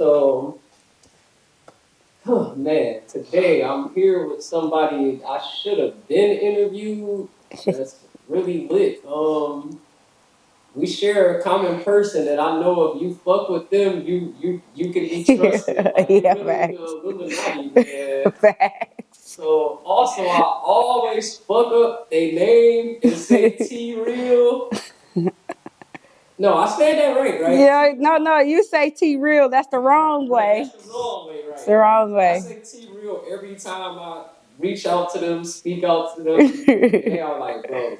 So, oh man, today I'm here with somebody I should have been interviewed. That's really lit. We share a common person that I know if you fuck with them, you can be trusted. Like we Yeah, really the facts. Illuminati, man. Facts. So also I always fuck up a name and say T real. No, I said that right? Yeah, T no, no, you say T real. That's the wrong right, way. that's the wrong way, It's right? the wrong I way. say T real every time I reach out to them, speak out to them, and they are like, bro,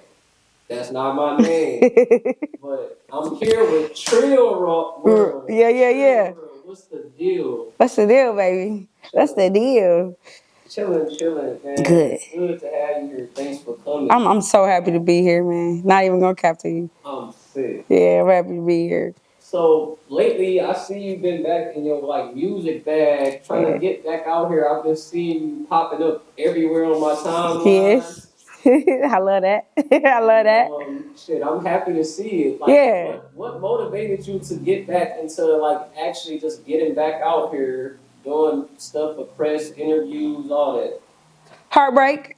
that's not my name. But I'm here with Treal World. Yeah, yeah, Treal yeah. World, what's the deal? What's the deal, baby? What's the Chilling, deal? chilling, man. Good. It's good to have you here. Thanks for coming. I'm so happy to be here, man. Not even gonna cap to you. I'm sick. Yeah, I'm happy to be here. So lately, I see you've been back in your like music bag, trying to Yeah. get back out here. I've been seeing you popping up everywhere on my timeline. Yes. I love that. I love And that. shit, I'm happy to see it. Like, Yeah. what motivated you to get back into like actually just getting back out here, doing stuff for press, interviews, all that? Heartbreak.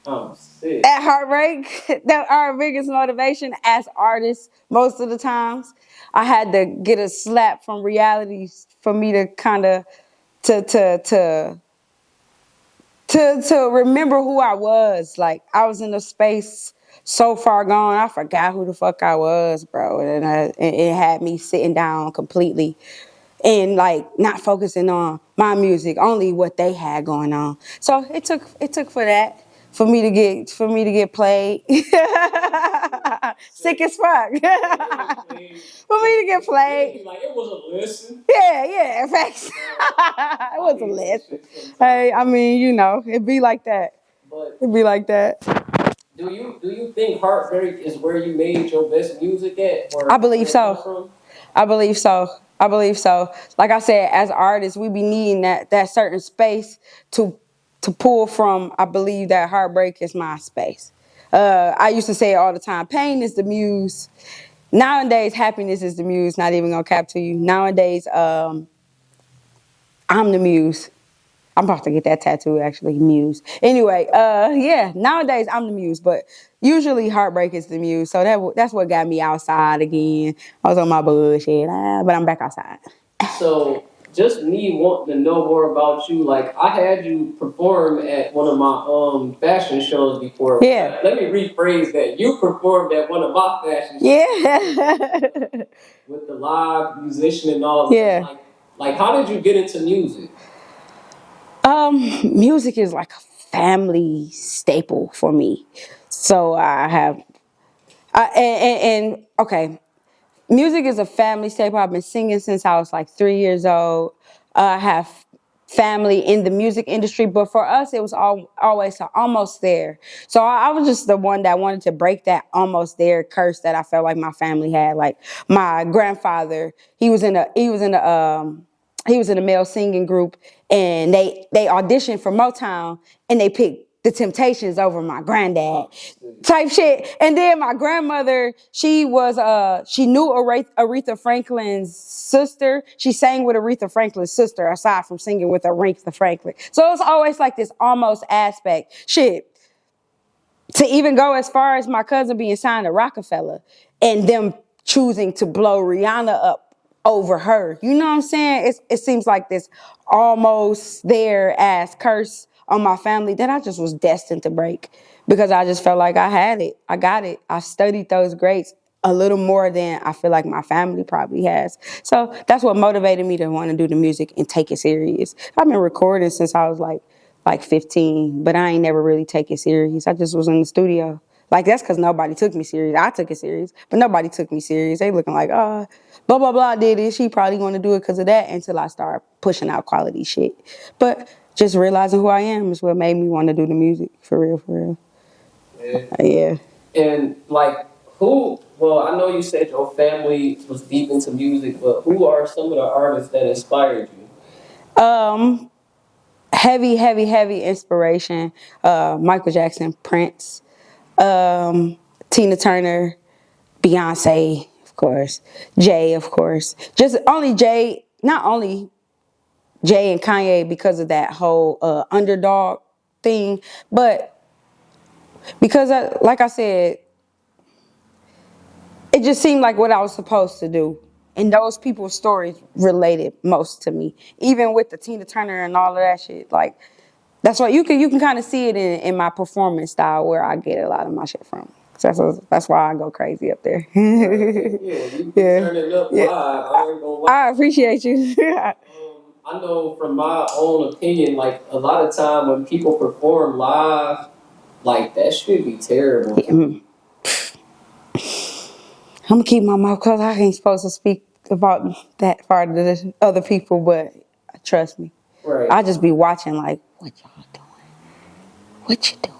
I'm sick. That heartbreak. That our biggest motivation as artists. Most of the times, I had to get a slap from reality for me to kind of to to to to remember who I was. Like I was in a space so far gone, I forgot who the fuck I was, bro. And it had me sitting down completely and like not focusing on my music, only what they had going on. So it took for me to get played. Sick as fuck. For me to get played. Like it was a listen. Yeah, yeah, facts. It was a lesson. Hey, I mean, it'd be like that. But It'd be like that. do you think Heartbreak is where you made your best music at, or I where believe it come so. from? I believe so. I believe so. Like I said, as artists, we be needing that certain space to pull from. I believe that heartbreak is my space. I used to say it all the time. Pain is the muse. Nowadays, happiness is the muse. Not even gonna cap to you. Nowadays, I'm the muse. I'm about to get that tattoo actually, muse. Anyway, yeah, nowadays I'm the muse, but usually heartbreak is the muse. So that's what got me outside again. I was on my bullshit, but I'm back outside. So just me wanting to know more about you, like I had you perform at one of my fashion shows before. Yeah. Let me rephrase that. You performed at one of my fashion shows Yeah. with the live musician and all that. Yeah. Like how did you get into music? Music is like a family staple for me. So and okay, music is a family staple. I've been singing since I was like 3 years old. I have family in the music industry, but for us, it was always almost there. So I was just the one that wanted to break that almost there curse that I felt like my family had. Like my grandfather, he was in a male singing group, and they auditioned for Motown, and they picked the Temptations over my granddad type shit. And then my grandmother, she knew Aretha Franklin's sister. She sang with Aretha Franklin's sister aside from singing with Aretha Franklin. So it's always like this almost aspect. Shit. To even go as far as my cousin being signed to Rockefeller and them choosing to blow Rihanna up over her. You know what I'm saying? It seems like this almost there ass curse on my family that I just was destined to break because I just felt like I had it. I got it. I studied those greats a little more than I feel like my family probably has. So that's what motivated me to want to do the music and take it serious. I've been recording since I was like 15, but I ain't never really take it serious. I just was in the studio. Like, that's because nobody took me serious. I took it serious, but nobody took me serious. They looking like, blah, blah, blah did it. She probably going to do it because of that until I start pushing out quality shit. But just realizing who I am is what made me want to do the music, for real, for real. Yeah. And like well, I know you said your family was deep into music, but who are some of the artists that inspired you? Heavy, heavy, heavy inspiration. Michael Jackson, Prince, Tina Turner, Beyonce, of course, Jay, of course. Just only Jay, not only Jay and Kanye because of that whole underdog thing. But because, like I said, it just seemed like what I was supposed to do. And those people's stories related most to me. Even with the Tina Turner and all of that shit. Like, that's why you can kind of see it in my performance style where I get a lot of my shit from. So that's why I go crazy up there. Right. Yeah, you be turning up live. I ain't gonna lie. I appreciate you. I know from my own opinion, like a lot of time when people perform live, like that should be terrible. I'm gonna keep my mouth closed. I ain't supposed to speak about that part of the other people, but trust me. Right. I just be watching like, what y'all doing? What you doing?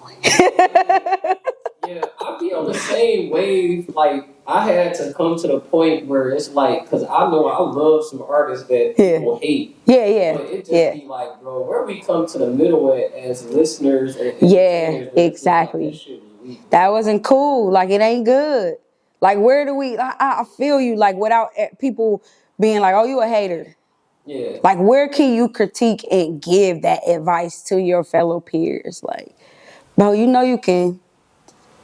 Yeah, I be on the same wave. Like I had to come to the point where it's like, cause I know I love some artists that people hate. Yeah. But it just be like, bro, where we come to the middle at as listeners and entertainers, exactly. That wasn't cool. Like it ain't good. Like where do we? I feel you. Like without people being like, oh, you a hater. Yeah. Like where can you critique and give that advice to your fellow peers? Like, bro, you know you can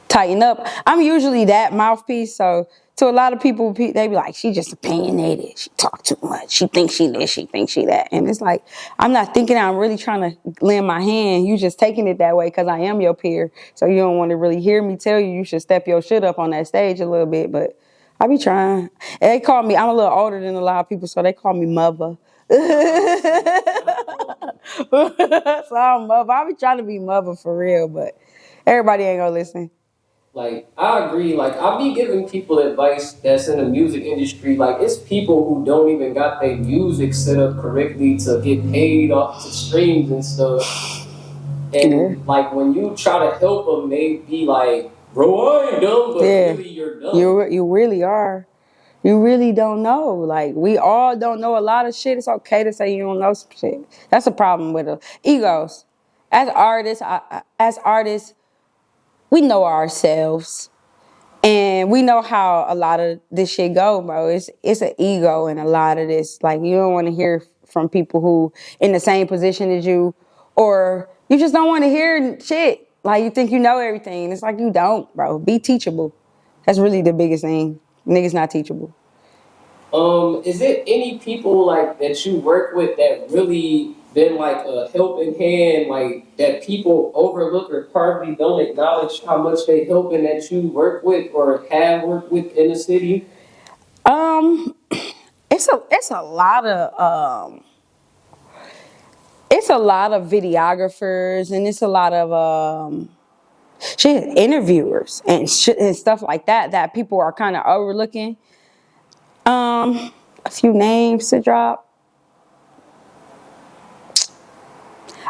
tighten up. I'm usually that mouthpiece, so to a lot of people, they be like, she just opinionated. She talk too much. She thinks she this, she thinks she that. And it's like, I'm not thinking that. I'm really trying to lend my hand. You just taking it that way because I am your peer. So you don't want to really hear me tell you should step your shit up on that stage a little bit. But I be trying. And they call me, I'm a little older than a lot of people, so they call me mother. So I'm mother. I be trying to be mother for real, but everybody ain't gonna listen. Like, I agree. Like, I be giving people advice that's in the music industry. Like, it's people who don't even got their music set up correctly to get paid off to streams and stuff. And, like, when you try to help them, they be like, bro, I ain't dumb, but really you're dumb. You really are. You really don't know. Like, we all don't know a lot of shit. It's okay to say you don't know some shit. That's a problem with egos. As artists, we know ourselves. And we know how a lot of this shit go, bro. It's an ego in a lot of this. Like, you don't want to hear from people who in the same position as you, or you just don't want to hear shit. Like, you think you know everything. And it's like, you don't, bro. Be teachable. That's really the biggest thing. Niggas not teachable. Is it any people like that you work with that really been like a helping hand, like that people overlook or partly don't acknowledge how much they helping that you work with or have worked with in the city? It's a lot of videographers and it's a lot of interviewers and stuff like that people are kind of overlooking. A few names to drop.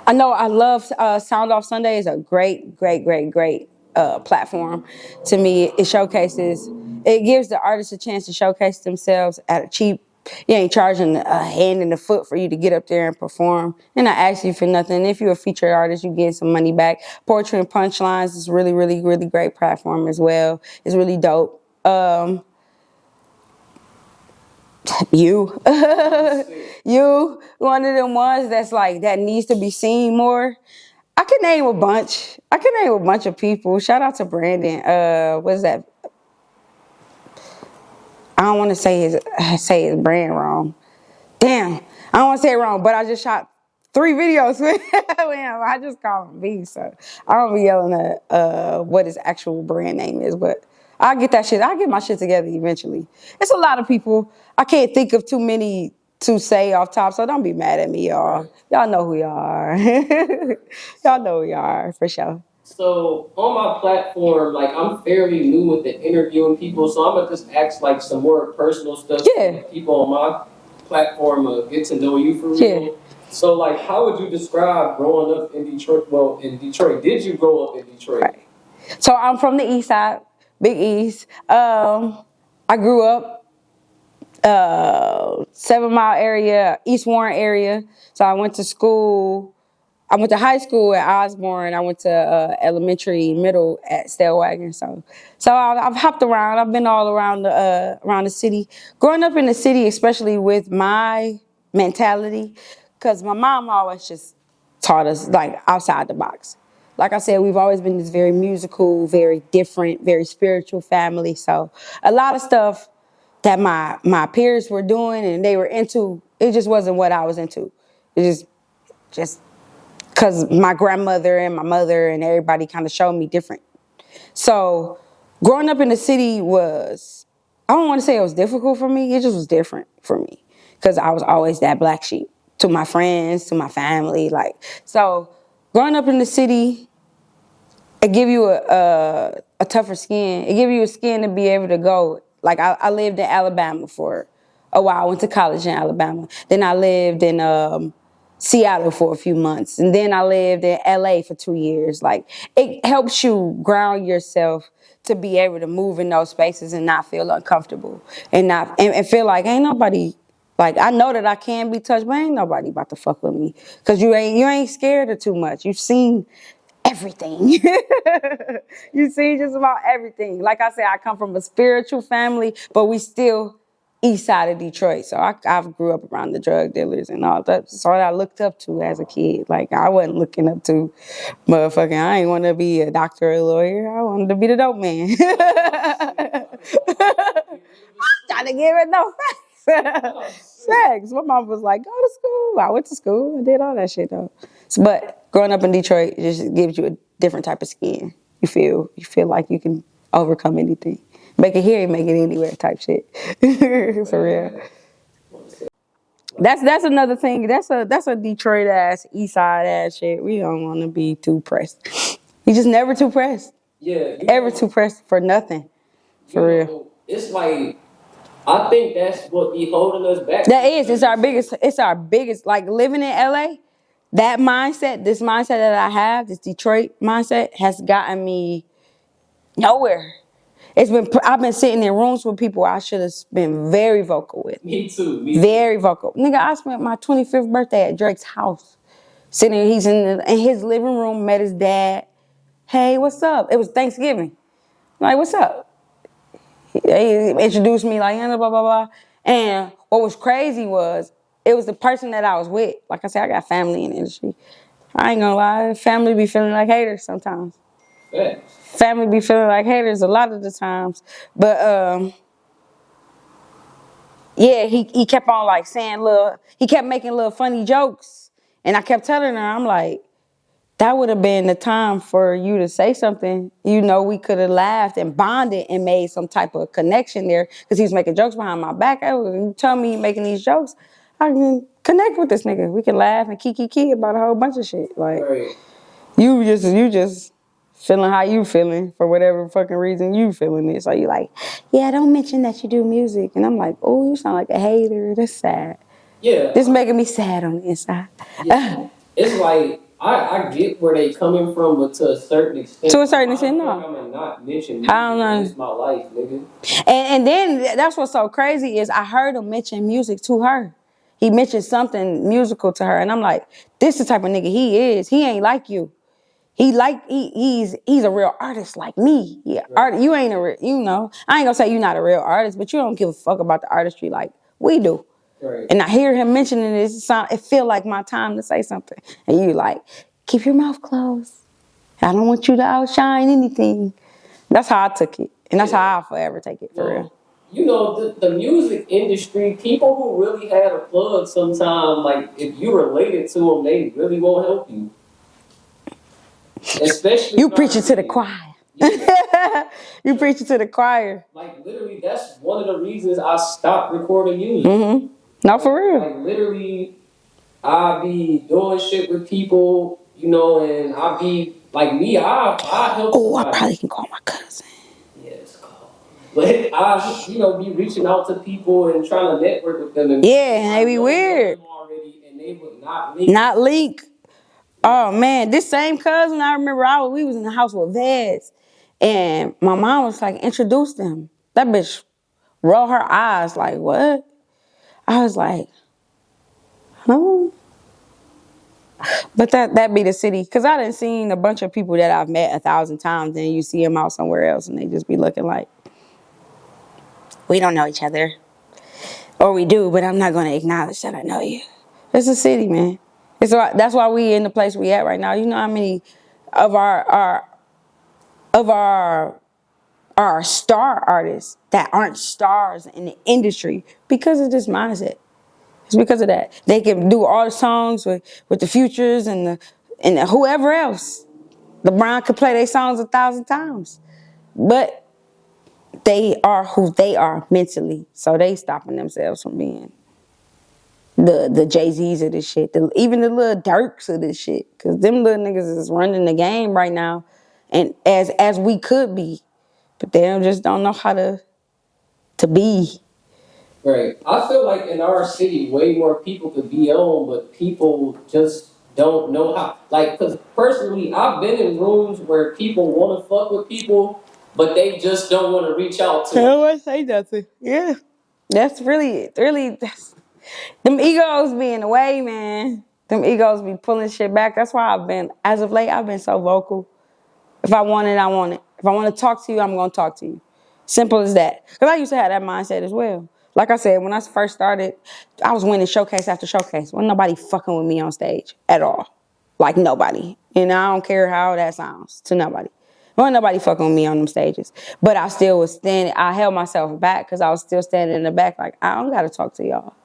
I know I love Sound Off Sunday is a great platform to me. It gives the artists a chance to showcase themselves at a cheap. You ain't charging a hand and a foot for you to get up there and perform. And I ask you for nothing. If you're a featured artist, you get some money back. Poetry and Punchlines is really great platform as well. It's really dope. You one of them ones that's like that needs to be seen more. I can name a bunch of people. Shout out to Brandon. What is that? I don't want to say his brand wrong. Damn, I don't want to say it wrong, but I just shot 3 videos with him. I just call him B, so I don't be yelling at what his actual brand name is, but I'll get that shit. I'll get my shit together eventually. It's a lot of people. I can't think of too many to say off top, so don't be mad at me, y'all. Y'all know who y'all are. Y'all know who y'all are, for sure. So on my platform, like I'm fairly new with the interviewing people, so I'm gonna just ask like some more personal stuff. Yeah. So people on my platform get to know you for real. Yeah. So like, how would you describe growing up in Detroit? Well, in Detroit, did you grow up in Detroit? Right. So I'm from the East Side, Big East. I grew up 7 Mile area, East Warren area. So I went to school. I went to high school at Osborne. I went to elementary, middle at Stellwagen. So I've hopped around. I've been all around the city. Growing up in the city, especially with my mentality, because my mom always just taught us like outside the box. Like I said, we've always been this very musical, very different, very spiritual family. So a lot of stuff that my peers were doing and they were into, it just wasn't what I was into. It just because my grandmother and my mother and everybody kind of showed me different. So growing up in the city was, I don't want to say it was difficult for me. It just was different for me because I was always that black sheep to my friends, to my family. Like, so growing up in the city, it give you a tougher skin. It give you a skin to be able to go. Like I lived in Alabama for a while. I went to college in Alabama. Then I lived in Seattle for a few months. And then I lived in LA for 2 years. Like it helps you ground yourself to be able to move in those spaces and not feel uncomfortable and not and feel like ain't nobody, like I know that I can be touched, but ain't nobody about to fuck with me. Cause you ain't scared of too much. You've seen everything. You see just about everything. Like I said, I come from a spiritual family, but we still east side of Detroit. So I grew up around the drug dealers and all that. So I looked up to as a kid. Like I wasn't looking up to motherfucking, I ain't want to be a doctor or a lawyer. I wanted to be the dope man. Trying to give it no facts. Facts. My mom was like, go to school. I went to school. I did all that shit though. But growing up in Detroit just gives you a different type of skin. You feel like you can overcome anything. Make it here, make it anywhere type shit. For real. That's another thing. That's a Detroit ass, East Side ass shit. We don't want to be too pressed. You just never too pressed. Yeah. Ever too pressed for nothing. For real. It's like, I think that's what be holding us back. That is. It's our biggest. Like living in LA, that mindset, this mindset that I have, this Detroit mindset, has gotten me nowhere. I've been sitting in rooms with people I should have been very vocal with. Me too. Very vocal. Nigga, I spent my 25th birthday at Drake's house. Sitting, he's in his living room, met his dad. Hey, what's up? It was Thanksgiving. Like, what's up? He introduced me like, blah, blah, blah. And what was crazy was, it was the person that I was with. Like I said, I got family in the industry. I ain't gonna lie, family be feeling like haters sometimes. Facts. Family be feeling like haters a lot of the times. But yeah, he kept on like saying he kept making little funny jokes. And I kept telling her, I'm like, that would have been the time for you to say something. You know, we could have laughed and bonded and made some type of connection there because he was making jokes behind my back. You tell me he making these jokes, I can connect with this nigga. We can laugh and kiki about a whole bunch of shit. Like, right. you just feeling how you feeling for whatever fucking reason you feeling it. So you like, yeah, don't mention that you do music. And I'm like, oh, you sound like a hater. That's sad. Yeah. This making me sad on the inside. Yeah. It's like, I get where they coming from, but to a certain extent. To a certain extent, no. I'm gonna not mention music. I don't know. It's my life, nigga. And then that's what's so crazy is I heard him mention music to her. He mentioned something musical to her, and I'm like, this is the type of nigga he is. He ain't like you. He's a real artist like me. Yeah, right. You ain't you know. I ain't gonna say you're not a real artist, but you don't give a fuck about the artistry like we do. Right. And I hear him mentioning this, it feel like my time to say something. And you like, keep your mouth closed. I don't want you to outshine anything. That's how I took it. And that's how I'll forever take it, for real. You know, the music industry, people who really had a plug sometime, like, if you related to them, they really won't help you. Especially you preaching to the choir. Yeah. You preaching to the choir. Like, literally, that's one of the reasons I stopped recording music. Mm-hmm. No, for real. Like, literally, I be doing shit with people, you know, and I be, like me, I help. Oh, I probably can call my cousin. Yes, call. But I, you know, be reaching out to people and trying to network with them. And yeah, and they be weird. Already, and they would not link. Not link. Oh, man, this same cousin, I remember we was in the house with Veds. And my mom was like, introduce them. That bitch rolled her eyes like, what? I was like, huh? But that be the city. Because I done seen a bunch of people that I've met 1,000 times, and you see them out somewhere else, and they just be looking like, we don't know each other. Or we do, but I'm not going to acknowledge that I know you. It's a city, man. That's why we in the place we at right now. You know how many of our are star artists that aren't stars in the industry because of this mindset. It's because of that. They can do all the songs with the Futures and the whoever else. LeBron could play their songs 1,000 times. But they are who they are mentally. So they stopping themselves from being the Jay-Z's of this shit. Even the little Dirks of this shit. Cause them little niggas is running the game right now. And as we could be. But they just don't know how to be. Right. I feel like in our city, way more people could be on, but people just don't know how. Like, because personally, I've been in rooms where people want to fuck with people, but they just don't want to reach out to I them. don't want to say nothing. Yeah. That's really, them egos be in the way, man. Them egos be pulling shit back. That's why as of late, I've been so vocal. If I want it, I want it. If I want to talk to you, I'm going to talk to you. Simple as that. Because I used to have that mindset as well. Like I said, when I first started, I was winning showcase after showcase. Wasn't nobody fucking with me on stage at all. Like nobody. And I don't care how that sounds to nobody. Wasn't nobody fucking with me on them stages. But I still was standing, I held myself back because I was still standing in the back like, I don't got to talk to y'all.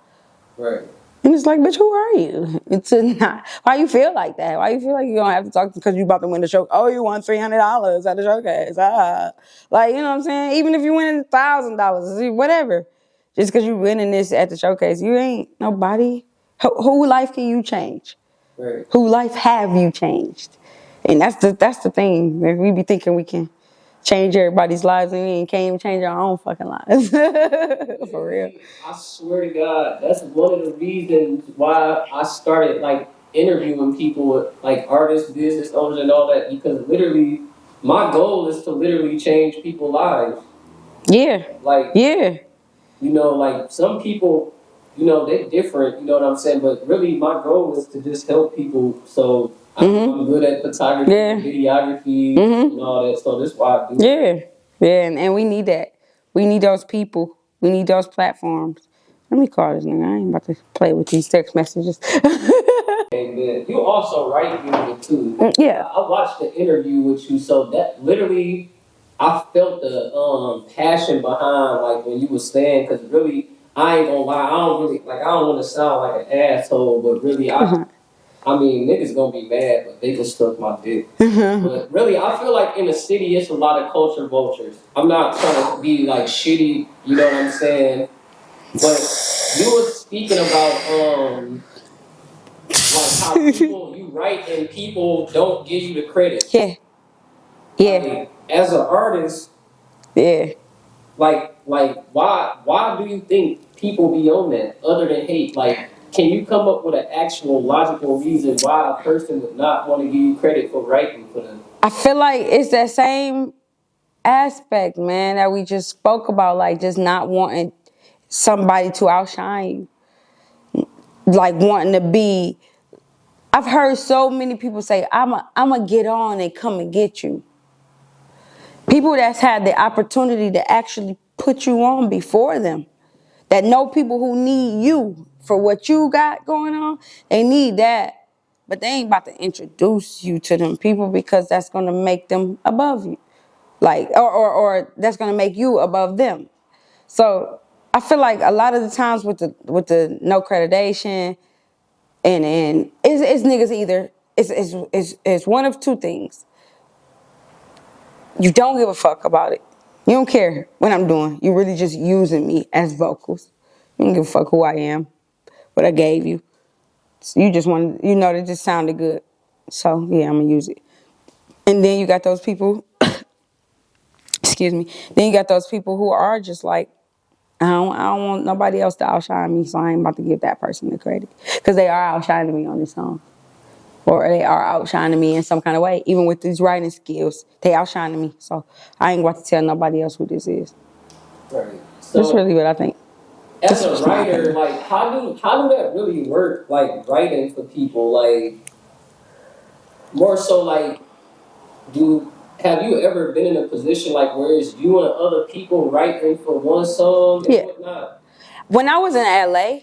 Right. And it's like, bitch, who are you? It's not. Why you feel like that? Why you feel like you don't have to talk because you about to win the show? Oh, you won $300 at the showcase. Like, you know what I'm saying? Even if you win $1,000, whatever. Just because you winning this at the showcase, you ain't nobody. Who life can you change? Right. Who life have you changed? And that's the thing. We be thinking we can change everybody's lives and we can't even change our own fucking lives. For real. I swear to God, that's one of the reasons why I started like interviewing people with like artists, business owners, and all that. Because literally, my goal is to literally change people's lives. Yeah. Like, Yeah. you know, like some people, you know, they're different. You know what I'm saying? But really, my goal is to just help people. So I'm good at photography, Yeah. videography, and all that. So that's why I do. Yeah. Yeah. And we need that. We need those people. We need those platforms. Let me call this nigga. I ain't about to play with these text messages. And then you also write music too. Yeah. I watched the interview with you, so that literally I felt the passion behind like when you were saying, because really I ain't gonna lie, I don't want to sound like an asshole, but really I mean niggas gonna be mad, but they just suck my dick. But really, I feel like in the city it's a lot of culture vultures. I'm not trying to be like shitty, you know what I'm saying? But you were speaking about like how people you write and people don't give you the credit. Yeah. Yeah. Like, as an artist, Yeah. like why do you think people be on that other than hate? Like, can you come up with an actual logical reason why a person would not want to give you credit for writing for them? I feel like it's that same aspect, man, that we just spoke about, like just not wanting somebody to outshine you. Like wanting to be. I've heard so many people say, I'ma get on and come and get you. People that's had the opportunity to actually put you on before them. That know people who need you for what you got going on. They need that. But they ain't about to introduce you to them people because that's gonna make them above you. Like or that's gonna make you above them. So I feel like a lot of the times with the no accreditation and it's niggas either it's one of two things. You don't give a fuck about it. You don't care what I'm doing. You're really just using me as vocals. You don't give a fuck who I am, what I gave you. So you just want, that just sounded good. So yeah, I'm gonna use it. And then you got those people, excuse me. Then you got those people who are just like, I don't want nobody else to outshine me, so I ain't about to give that person the credit. Because they are outshining me on this song. Or they are outshining me in some kind of way. Even with these writing skills, they outshining me. So I ain't about to tell nobody else who this is. Right. So That's really what I think. as a writer, like how do that really work? Like writing for people, like more so like have you ever been in a position like where it's you and other people writing for one song and whatnot? When I was in LA,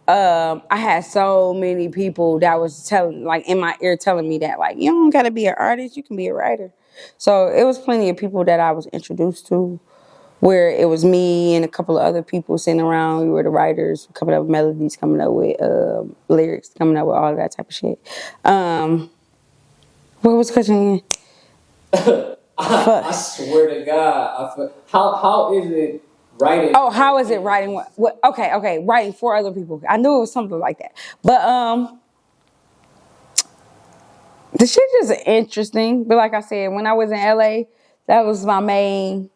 I had so many people that was telling, like in my ear, telling me that, like, you don't gotta be an artist, you can be a writer. So it was plenty of people that I was introduced to, where it was me and a couple of other people sitting around. We were the writers, coming up with melodies, coming up with lyrics, coming up with all of that type of shit. What was the question again? I swear to God, how is it writing? Oh, how is it writing? What? Okay, writing for other people. I knew it was something like that, but the shit is interesting. But like I said, when I was in LA, that was my main.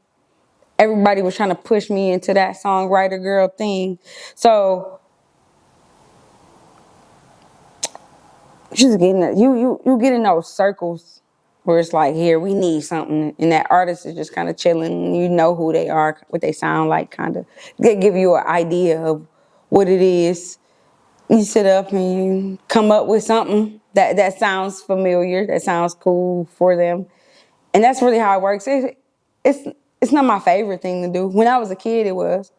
Everybody was trying to push me into that songwriter girl thing, so just getting that you get in those circles where it's like, here we need something, and that artist is just kind of chilling. You know who they are, what they sound like, kind of. They give you an idea of what it is. You sit up and you come up with something that sounds familiar, that sounds cool for them, and that's really how it works. It's not my favorite thing to do. When I was a kid, it was.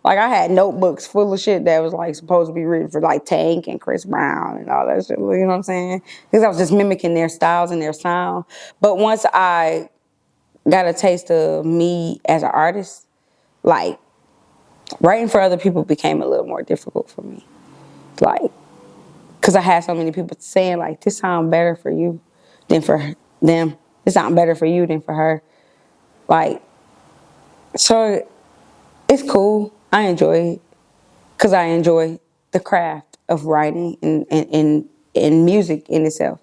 Like, I had notebooks full of shit that was like supposed to be written for like Tank and Chris Brown and all that shit. You know what I'm saying? Because I was just mimicking their styles and their sound. But once I got a taste of me as an artist, like, writing for other people became a little more difficult for me. Like, because I had so many people saying, like, this sound better for you than for them. This sound better for you than for her. Like, so it's cool. I enjoy it. Because I enjoy the craft of writing and music in itself.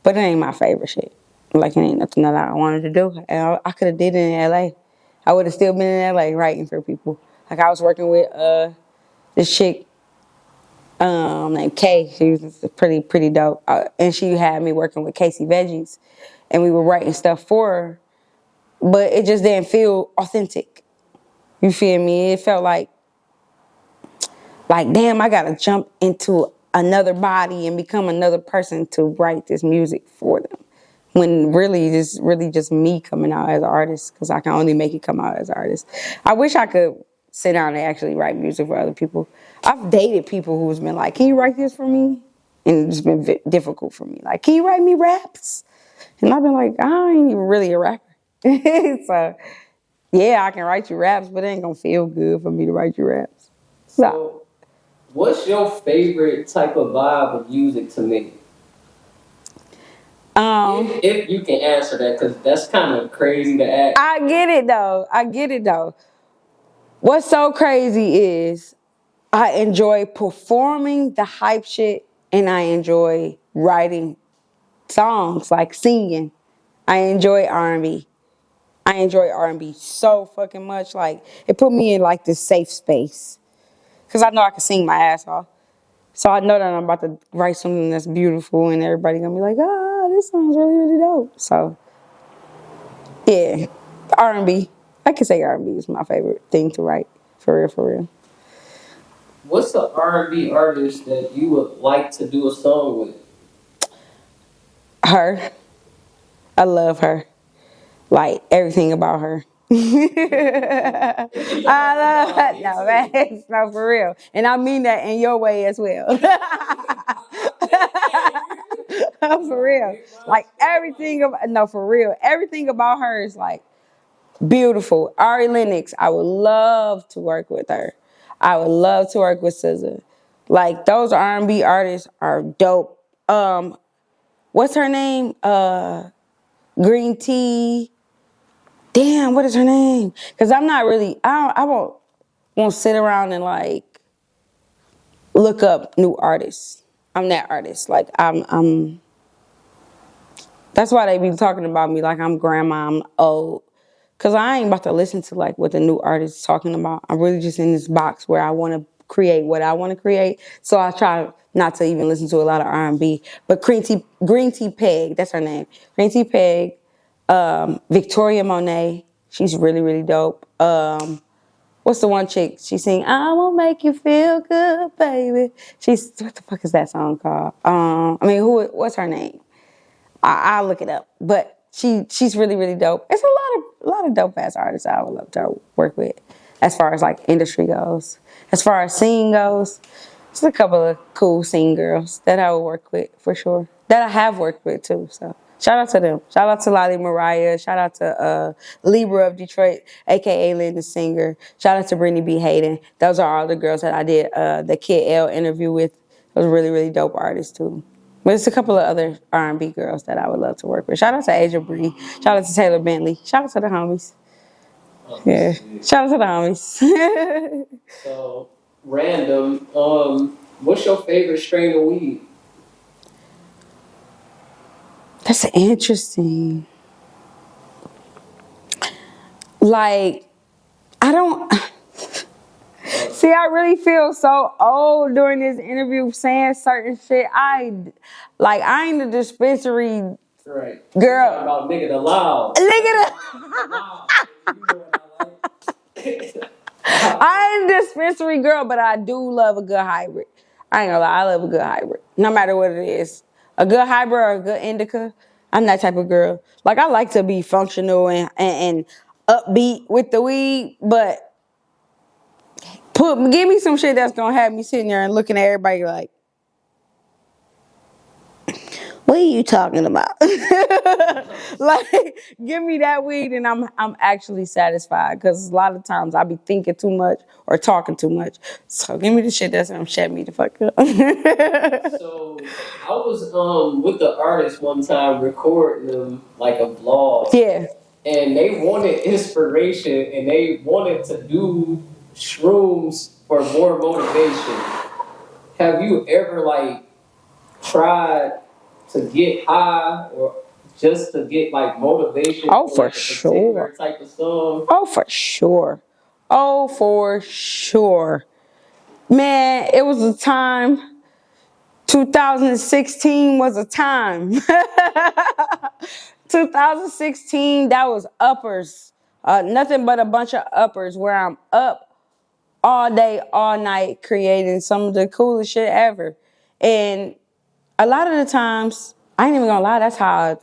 But it ain't my favorite shit. Like, it ain't nothing that I wanted to do. And I could have did it in LA. I would have still been in LA writing for people. Like, I was working with this chick named Kay. She was pretty dope. And she had me working with Casey Veggies. And we were writing stuff for her. But it just didn't feel authentic. You feel me? It felt like, damn, I gotta jump into another body and become another person to write this music for them. When really, it's really just me coming out as an artist, because I can only make it come out as an artist. I wish I could sit down and actually write music for other people. I've dated people who's been like, can you write this for me? And it's been difficult for me. Like, can you write me raps? And I've been like, I ain't even really a rapper. So, yeah, I can write you raps, but it ain't gonna feel good for me to write you raps. So, what's your favorite type of vibe of music to make? If you can answer that, because that's kind of crazy to ask. I get it though. What's so crazy is I enjoy performing the hype shit, and I enjoy writing songs, like singing. I enjoy R&B. I enjoy R&B so fucking much. Like, it put me in like this safe space, because I know I can sing my ass off. So I know that I'm about to write something that's beautiful, and everybody gonna be like, this song's really, really dope. So, yeah, R&B. I can say R&B is my favorite thing to write. For real, for real. What's the R&B artist that you would like to do a song with? Her. I love her. Like, everything about her. I love her. No, man. No, for real. And I mean that in your way as well. For real. Like, everything about, no, for real. Everything about her is like beautiful. Ari Lennox, I would love to work with her. I would love to work with SZA. Like, those R&B artists are dope. What's her name? Green Tea. Damn, what is her name? Because I'm not really, I won't sit around and like look up new artists. I'm that artist. Like, that's why they be talking about me like I'm grandma, I'm old. Because I ain't about to listen to like what the new artist is talking about. I'm really just in this box where I want to create what I want to create. So I try not to even listen to a lot of R&B. But Green Tea Peg, that's her name. Green Tea Peg, Victoria Monet, she's really, really dope. What's the one chick? She sing, I won't make you feel good, baby. What the fuck is that song called? What's her name? I'll look it up. But she's really, really dope. It's a lot of dope ass artists I would love to work with, as far as like industry goes. As far as singing goes, Just a couple of cool scene girls that I would work with for sure. That I have worked with too. So shout out to them. Shout out to Lolly Mariah. Shout out to Libra of Detroit, aka Lynn the Singer. Shout out to Brittany B. Hayden. Those are all the girls that I did the Kid L interview with. Those really, really dope artists too. But there's a couple of other R&B girls that I would love to work with. Shout out to Asia Bree. Shout out to Taylor Bentley. Shout out to the homies. Yeah. Shout out to the homies. So random. What's your favorite strain of weed? That's interesting. Like, I don't. See, I really feel so old during this interview saying certain shit. I ain't a dispensary Right. girl. Talking about nigga the loud. Nigga, Wow. You know what I like? I ain't a dispensary girl, but I do love a good hybrid. I ain't gonna lie, I love a good hybrid. No matter what it is. A good hybrid or a good indica, I'm that type of girl. Like, I like to be functional and upbeat with the weed, but give me some shit that's gonna have me sitting there and looking at everybody like, what are you talking about? Like, give me that weed and I'm actually satisfied, because a lot of times I be thinking too much or talking too much. So give me the shit that's gonna shut me the fuck up. So I was with the artist one time recording them like a vlog. Yeah. And they wanted inspiration and they wanted to do shrooms for more motivation. Have you ever like tried to get high or just to get like motivation? Oh, for like, a sure. type of song? Oh, for sure. Oh, for sure. Man, it was a time. 2016 was a time. 2016, that was uppers. Nothing but a bunch of uppers where I'm up all day, all night, creating some of the coolest shit ever. And a lot of the times, I ain't even gonna lie, that's how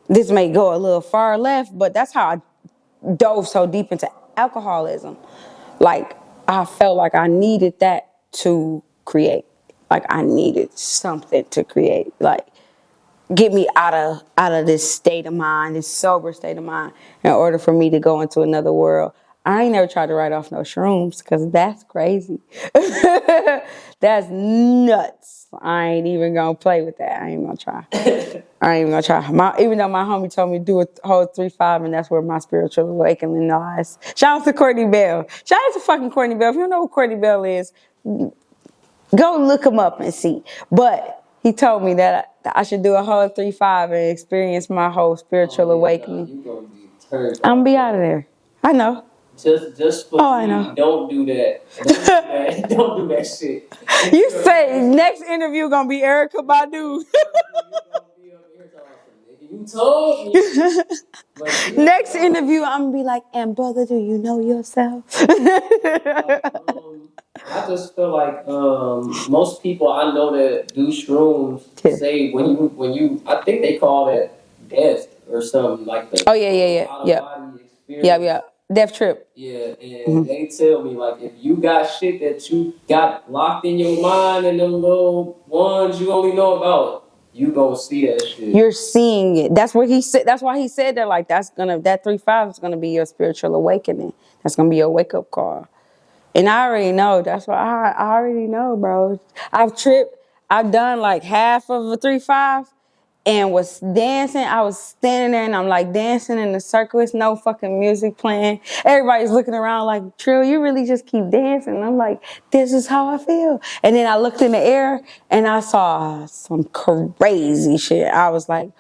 this may go a little far left, but that's how I dove so deep into alcoholism. Like, I felt like I needed that to create. Like, I needed something to create. Like, get me out of this state of mind, this sober state of mind, in order for me to go into another world. I ain't never tried to write off no shrooms, because that's crazy. That's nuts. I ain't even gonna play with that. I ain't gonna try. I ain't even gonna try. Even though my homie told me to do a whole 3-5, and that's where my spiritual awakening lies. Shout out to Courtney Bell. Shout out to fucking Courtney Bell. If you don't know who Courtney Bell is, go look him up and see. But he told me that I should do a whole 3-5 and experience my whole spiritual awakening. You gonna be turned I'm gonna be out of there. I know. Just for I me, know. don't do that. Don't do that. Don't do that shit. You say next interview gonna be Erykah Badu. You told me. But, Next interview, I'm gonna be like, and brother, do you know yourself? I just feel like most people I know that do shrooms say when you I think they call it death or something like that. Oh yeah. Out-of-body experience. Yeah. Death trip. Yeah, and they tell me like if you got shit that you got locked in your mind and them little ones you only know about, you gonna see that shit. You're seeing it. That's what he said. That's why he said that. Like, that 3-5 is gonna be your spiritual awakening. That's gonna be your wake up call. And I already know. That's why I already know, bro. I've tripped. I've done like half of a 3-5 and was dancing. I was standing there and I'm like dancing in a circle. It's no fucking music playing. Everybody's looking around like, Treal, you really just keep dancing. And I'm like, this is how I feel. And then I looked in the air and I saw some crazy shit. I was like,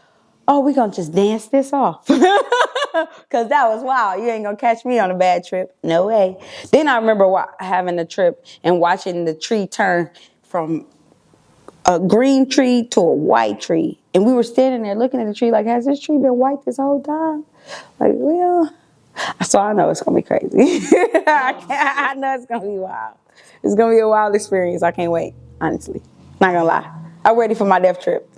oh, we gonna just dance this off. Because that was wild. You ain't gonna catch me on a bad trip. No way. Then I remember having a trip and watching the tree turn from a green tree to a white tree. And we were standing there looking at the tree like, has this tree been white this whole time? Like, well, so I know it's going to be crazy. I know it's going to be wild. It's going to be a wild experience. I can't wait, honestly. Not going to lie. I'm ready for my death trip.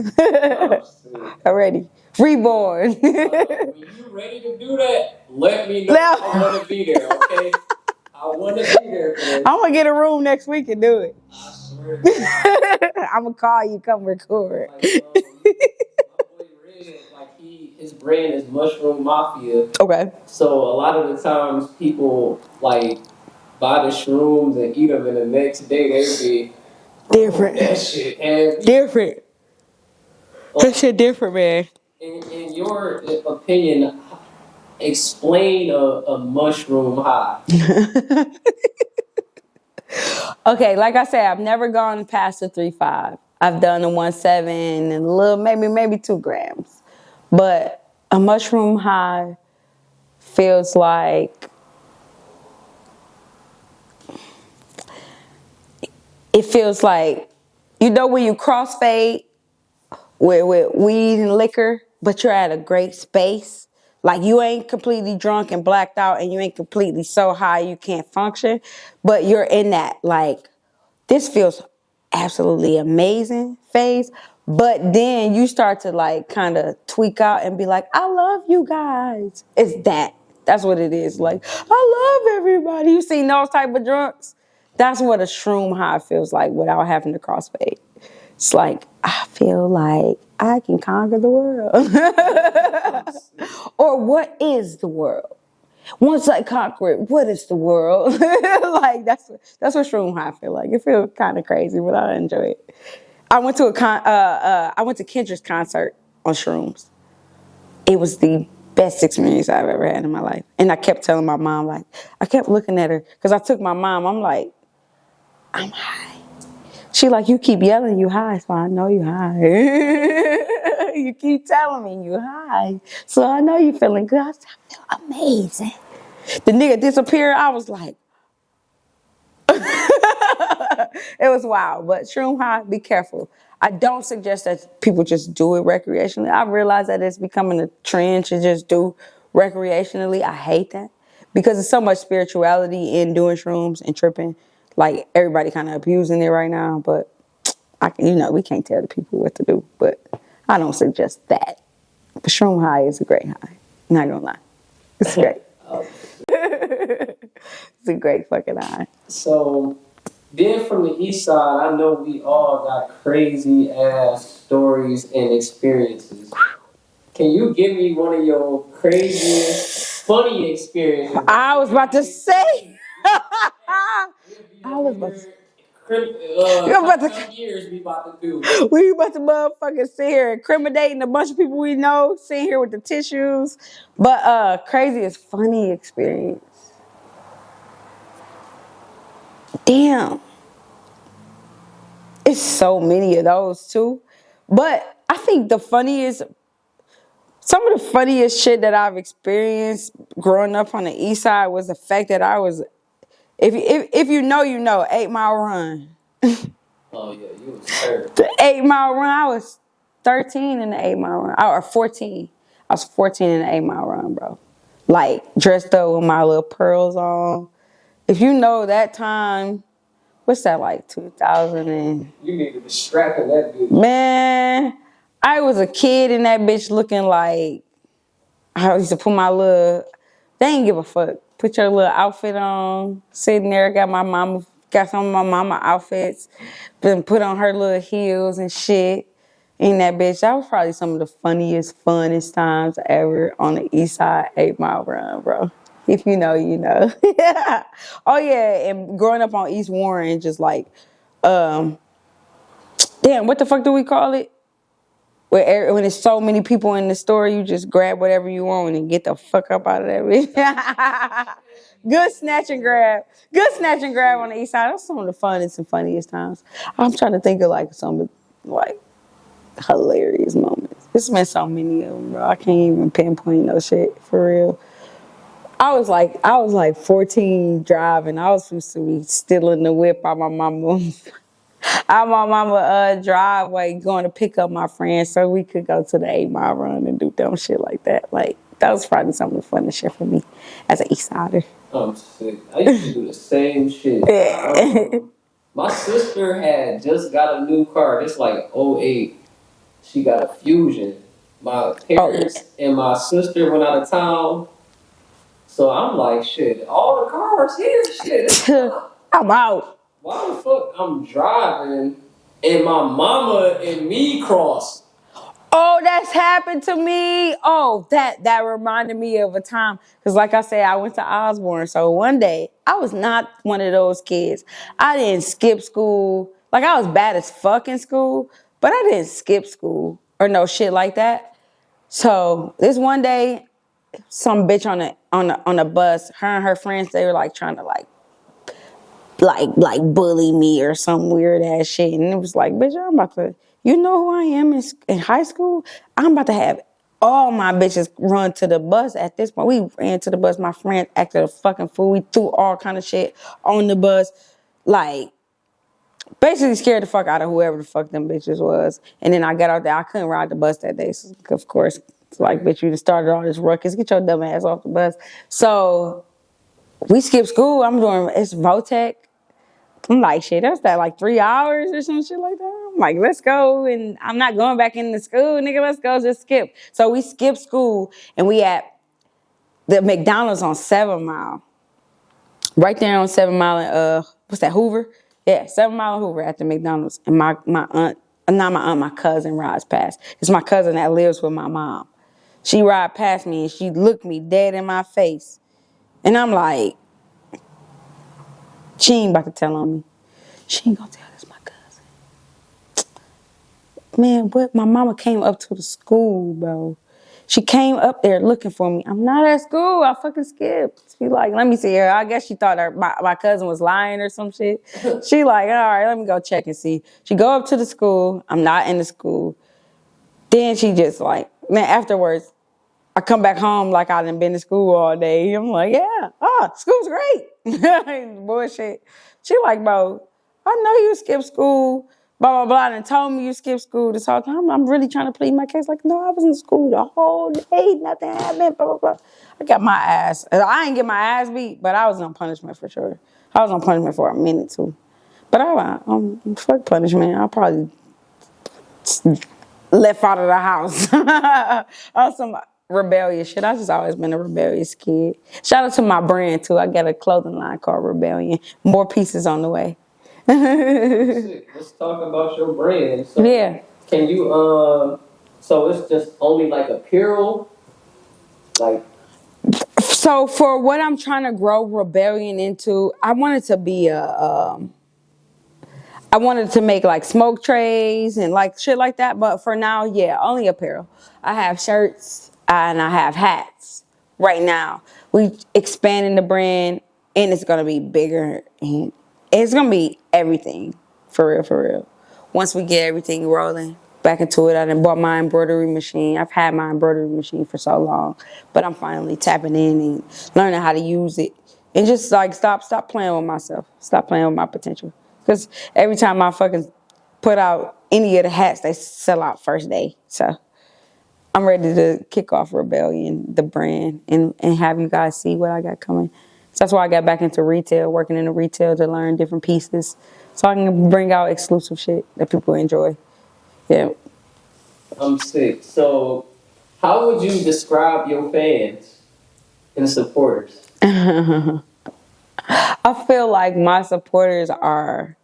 I'm ready. Reborn. When you ready to do that, let me know. I want to be there, okay? I want to be there, man. I'm going to get a room next week and do it. I swear. swear to God. I'm gonna call you, come record. Like, my boy Red, like his brand is Mushroom Mafia. Okay. So a lot of the times people like buy the shrooms and eat them, and the next day they be Different. that shit heavy. Different. That shit different, man. In your opinion, explain a mushroom high. Okay, like I said, I've never gone past the 3.5. I've done the 1.7 and a little, maybe 2 grams. But a mushroom high feels like you know when you crossfade with weed and liquor, but you're at a great space. Like you ain't completely drunk and blacked out, and you ain't completely so high you can't function, but you're in that like, this feels absolutely amazing phase. But then you start to like kind of tweak out and be like, I love you guys. It's that. That's what it is. Like, I love everybody. You seen those type of drunks? That's what a shroom high feels like without having to crossfade. It's like, I feel like I can conquer the world. Or what is the world? Once I conquer it, what is the world? Like that's what shroom high feel like. It feels kind of crazy, but I enjoy it. I went to Kendra's concert on shrooms. It was the best experience I've ever had in my life. And I kept telling my mom, like, I kept looking at her because I took my mom. I'm like, I'm high. She like, you keep yelling you high, so I know you high. You keep telling me you high, so I know you feeling good. I said, I feel amazing. The nigga disappeared. I was like, it was wild. But shroom high, be careful. I don't suggest that people just do it recreationally. I realize that it's becoming a trend to just do recreationally. I hate that because there's so much spirituality in doing shrooms and tripping. Like everybody kind of abusing it right now, but we can't tell the people what to do. But I don't suggest that. But shroom high is a great high. Not gonna lie, it's great. It's a great fucking high. So, being from the east side, I know we all got crazy ass stories and experiences. Can you give me one of your craziest, funny experiences? I was about to say. I was about to. Years we about to do. We about to motherfucking sit here incriminating a bunch of people we know, sitting here with the tissues. But craziest funny experience. Damn. It's so many of those too. But I think some of the funniest shit that I've experienced growing up on the east side was the fact that I was, if you know, 8 Mile Run. Oh yeah, you was terrible. The 8 Mile Run, I was 13 in the 8 Mile Run, or 14. I was 14 in the 8 Mile Run, bro. Like dressed up with my little pearls on. If you know that time, what's that like 2000 and... You needed a strap in that bitch. Man, I was a kid in that bitch looking like, I used to put my little, they ain't give a fuck. Put your little outfit on, sitting there, got some of my mama outfits, then put on her little heels and shit in that bitch. That was probably some of the funnest times ever on the east side 8 Mile Run, bro. If you know, you know. Oh yeah, and growing up on East Warren, just like, damn, what the fuck do we call it? When there's so many people in the store, you just grab whatever you want and get the fuck up out of there. Good snatch and grab. Good snatch and grab on the east side. That's some of the funnest and funniest times. I'm trying to think of like some like hilarious moments. There's been so many of them, bro. I can't even pinpoint no shit for real. I was like 14 driving. I was supposed to be stealing the whip out my mama. Out my mama driveway going to pick up my friends so we could go to the 8 Mile Run and do dumb shit like that. Like, that was probably some of the funnest shit for me as an East Sider. I'm sick. I used to do the same shit. My sister had just got a new car. It's like '08. She got a Fusion. My parents and my sister went out of town. So I'm like, shit, all the cars here, shit. I'm out. why the fuck I'm driving and my mama and me cross? Oh, that's happened to me. Oh, that reminded me of a time. Because like I said, I went to Osborne. So one day, I was not one of those kids. I didn't skip school. Like I was bad as fuck in school, but I didn't skip school or no shit like that. So this one day, some bitch on the bus, her and her friends, they were like trying to like bully me or some weird ass shit. And it was like, bitch, I'm about to, you know who I am in high school? I'm about to have all my bitches run to the bus at this point. We ran to the bus. My friend acted a fucking fool. We threw all kind of shit on the bus. Like, basically scared the fuck out of whoever the fuck them bitches was. And then I got out there. I couldn't ride the bus that day. So of course, it's like, bitch, you just started all this ruckus. Get your dumb ass off the bus. So we skipped school. I'm doing, it's Votech. I'm like, shit, that's that like 3 hours or some shit like that. I'm like, let's go. And I'm not going back into school, nigga. Let's go, just skip. So we skipped school and we at the McDonald's on 7 Mile. Right there on 7 Mile and what's that, Hoover? Yeah, 7 Mile and Hoover at the McDonald's. And my aunt, not my aunt, my cousin rides past. It's my cousin that lives with my mom. She ride past me and she looked me dead in my face. And I'm like, she ain't about to tell on me. She ain't gonna tell this my cousin. Man, what? My mama came up to the school, bro. She came up there looking for me. I'm not at school. I fucking skipped. She like, let me see her. I guess she thought my cousin was lying or some shit. She like, all right, let me go check and see. She go up to the school. I'm not in the school. Then she just like, man, afterwards, I come back home like I done been to school all day. I'm like, yeah, school's great. Bullshit. She like, bro, I know you skipped school, blah, blah, blah, and told me you skipped school this whole time. I'm really trying to plead my case. Like, no, I was in school the whole day. Nothing happened, blah, blah, blah. I got my ass. I ain't get my ass beat, but I was on punishment for sure. I was on punishment for a minute, too. But fuck punishment. I probably left out of the house. On some rebellious shit. I just always been a rebellious kid. Shout out to my brand too. I got a clothing line called Rebellion. More pieces on the way. Let's talk about your brand. So Yeah. can you so it's just only like apparel? Like So for what I'm trying to grow Rebellion into, I wanted to be I wanted to make like smoke trays and like shit like that. But for now, yeah, only apparel. I have shirts and I have hats right now. We expanding the brand and it's gonna be bigger and it's gonna be everything for real, for real. Once we get everything rolling back into it, I done bought my embroidery machine. I've had my embroidery machine for so long, but I'm finally tapping in and learning how to use it and just like stop playing with myself, stop playing with my potential. Because every time I fucking put out any of the hats, they sell out first day. So I'm ready to kick off Rebellion, the brand, and have you guys see what I got coming. So that's why I got back into retail, working in the retail to learn different pieces so I can bring out exclusive shit that people enjoy. Yeah. I'm sick. So how would you describe your fans and supporters? I feel like my supporters are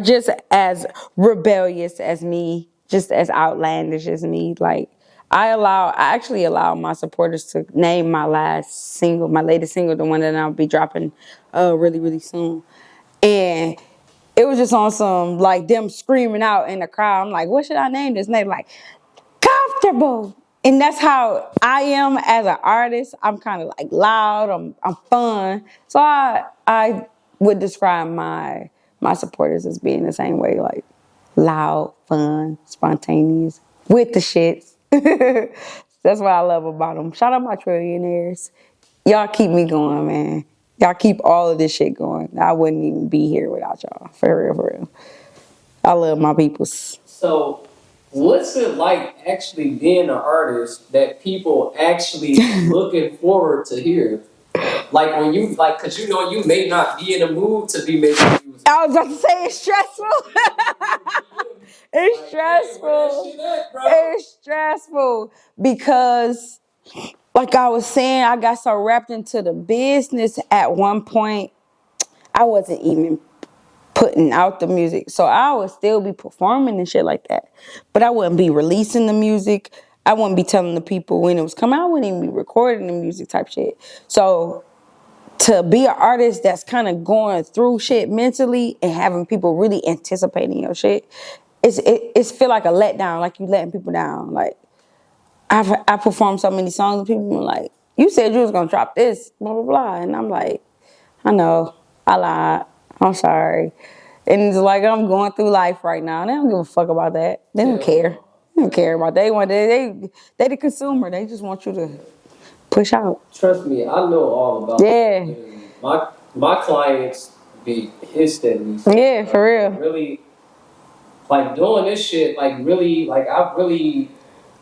just as rebellious as me, just as outlandish as me. Like I actually allow my supporters to name my last single, my latest single, the one that I'll be dropping really, really soon. And it was just on some like them screaming out in the crowd. I'm like, what should I name this? And they like, comfortable. And that's how I am as an artist. I'm kind of like loud. I'm fun. So I would describe my supporters as being the same way, like loud, fun, spontaneous, with the shits. That's what I love about them. Shout out my trillionaires. Y'all keep me going, man. Y'all keep all of this shit going. I wouldn't even be here without y'all. For real, for real. I love my peoples. So what's it like actually being an artist that people actually looking forward to hear? Like when you like, cause you know you may not be in a mood to be making music. I was about to say it's stressful. It's stressful. It's stressful because, like I was saying, I got so wrapped into the business at one point. I wasn't even putting out the music. So I would still be performing and shit like that. But I wouldn't be releasing the music. I wouldn't be telling the people when it was coming. I wouldn't even be recording the music type shit. So to be an artist that's kind of going through shit mentally and having people really anticipating your shit, it's feel like a letdown, like you letting people down. Like I performed so many songs and people were like, you said you was gonna drop this, blah blah blah. And I'm like, I know, I lied. I'm sorry. And it's like I'm going through life right now. They don't give a fuck about that. They don't care. They don't care about that. They the consumer. They just want you to push out. Trust me, I know all about Yeah. it. My clients be pissed at me. Yeah, for real. Really, like doing this shit, like really, like I really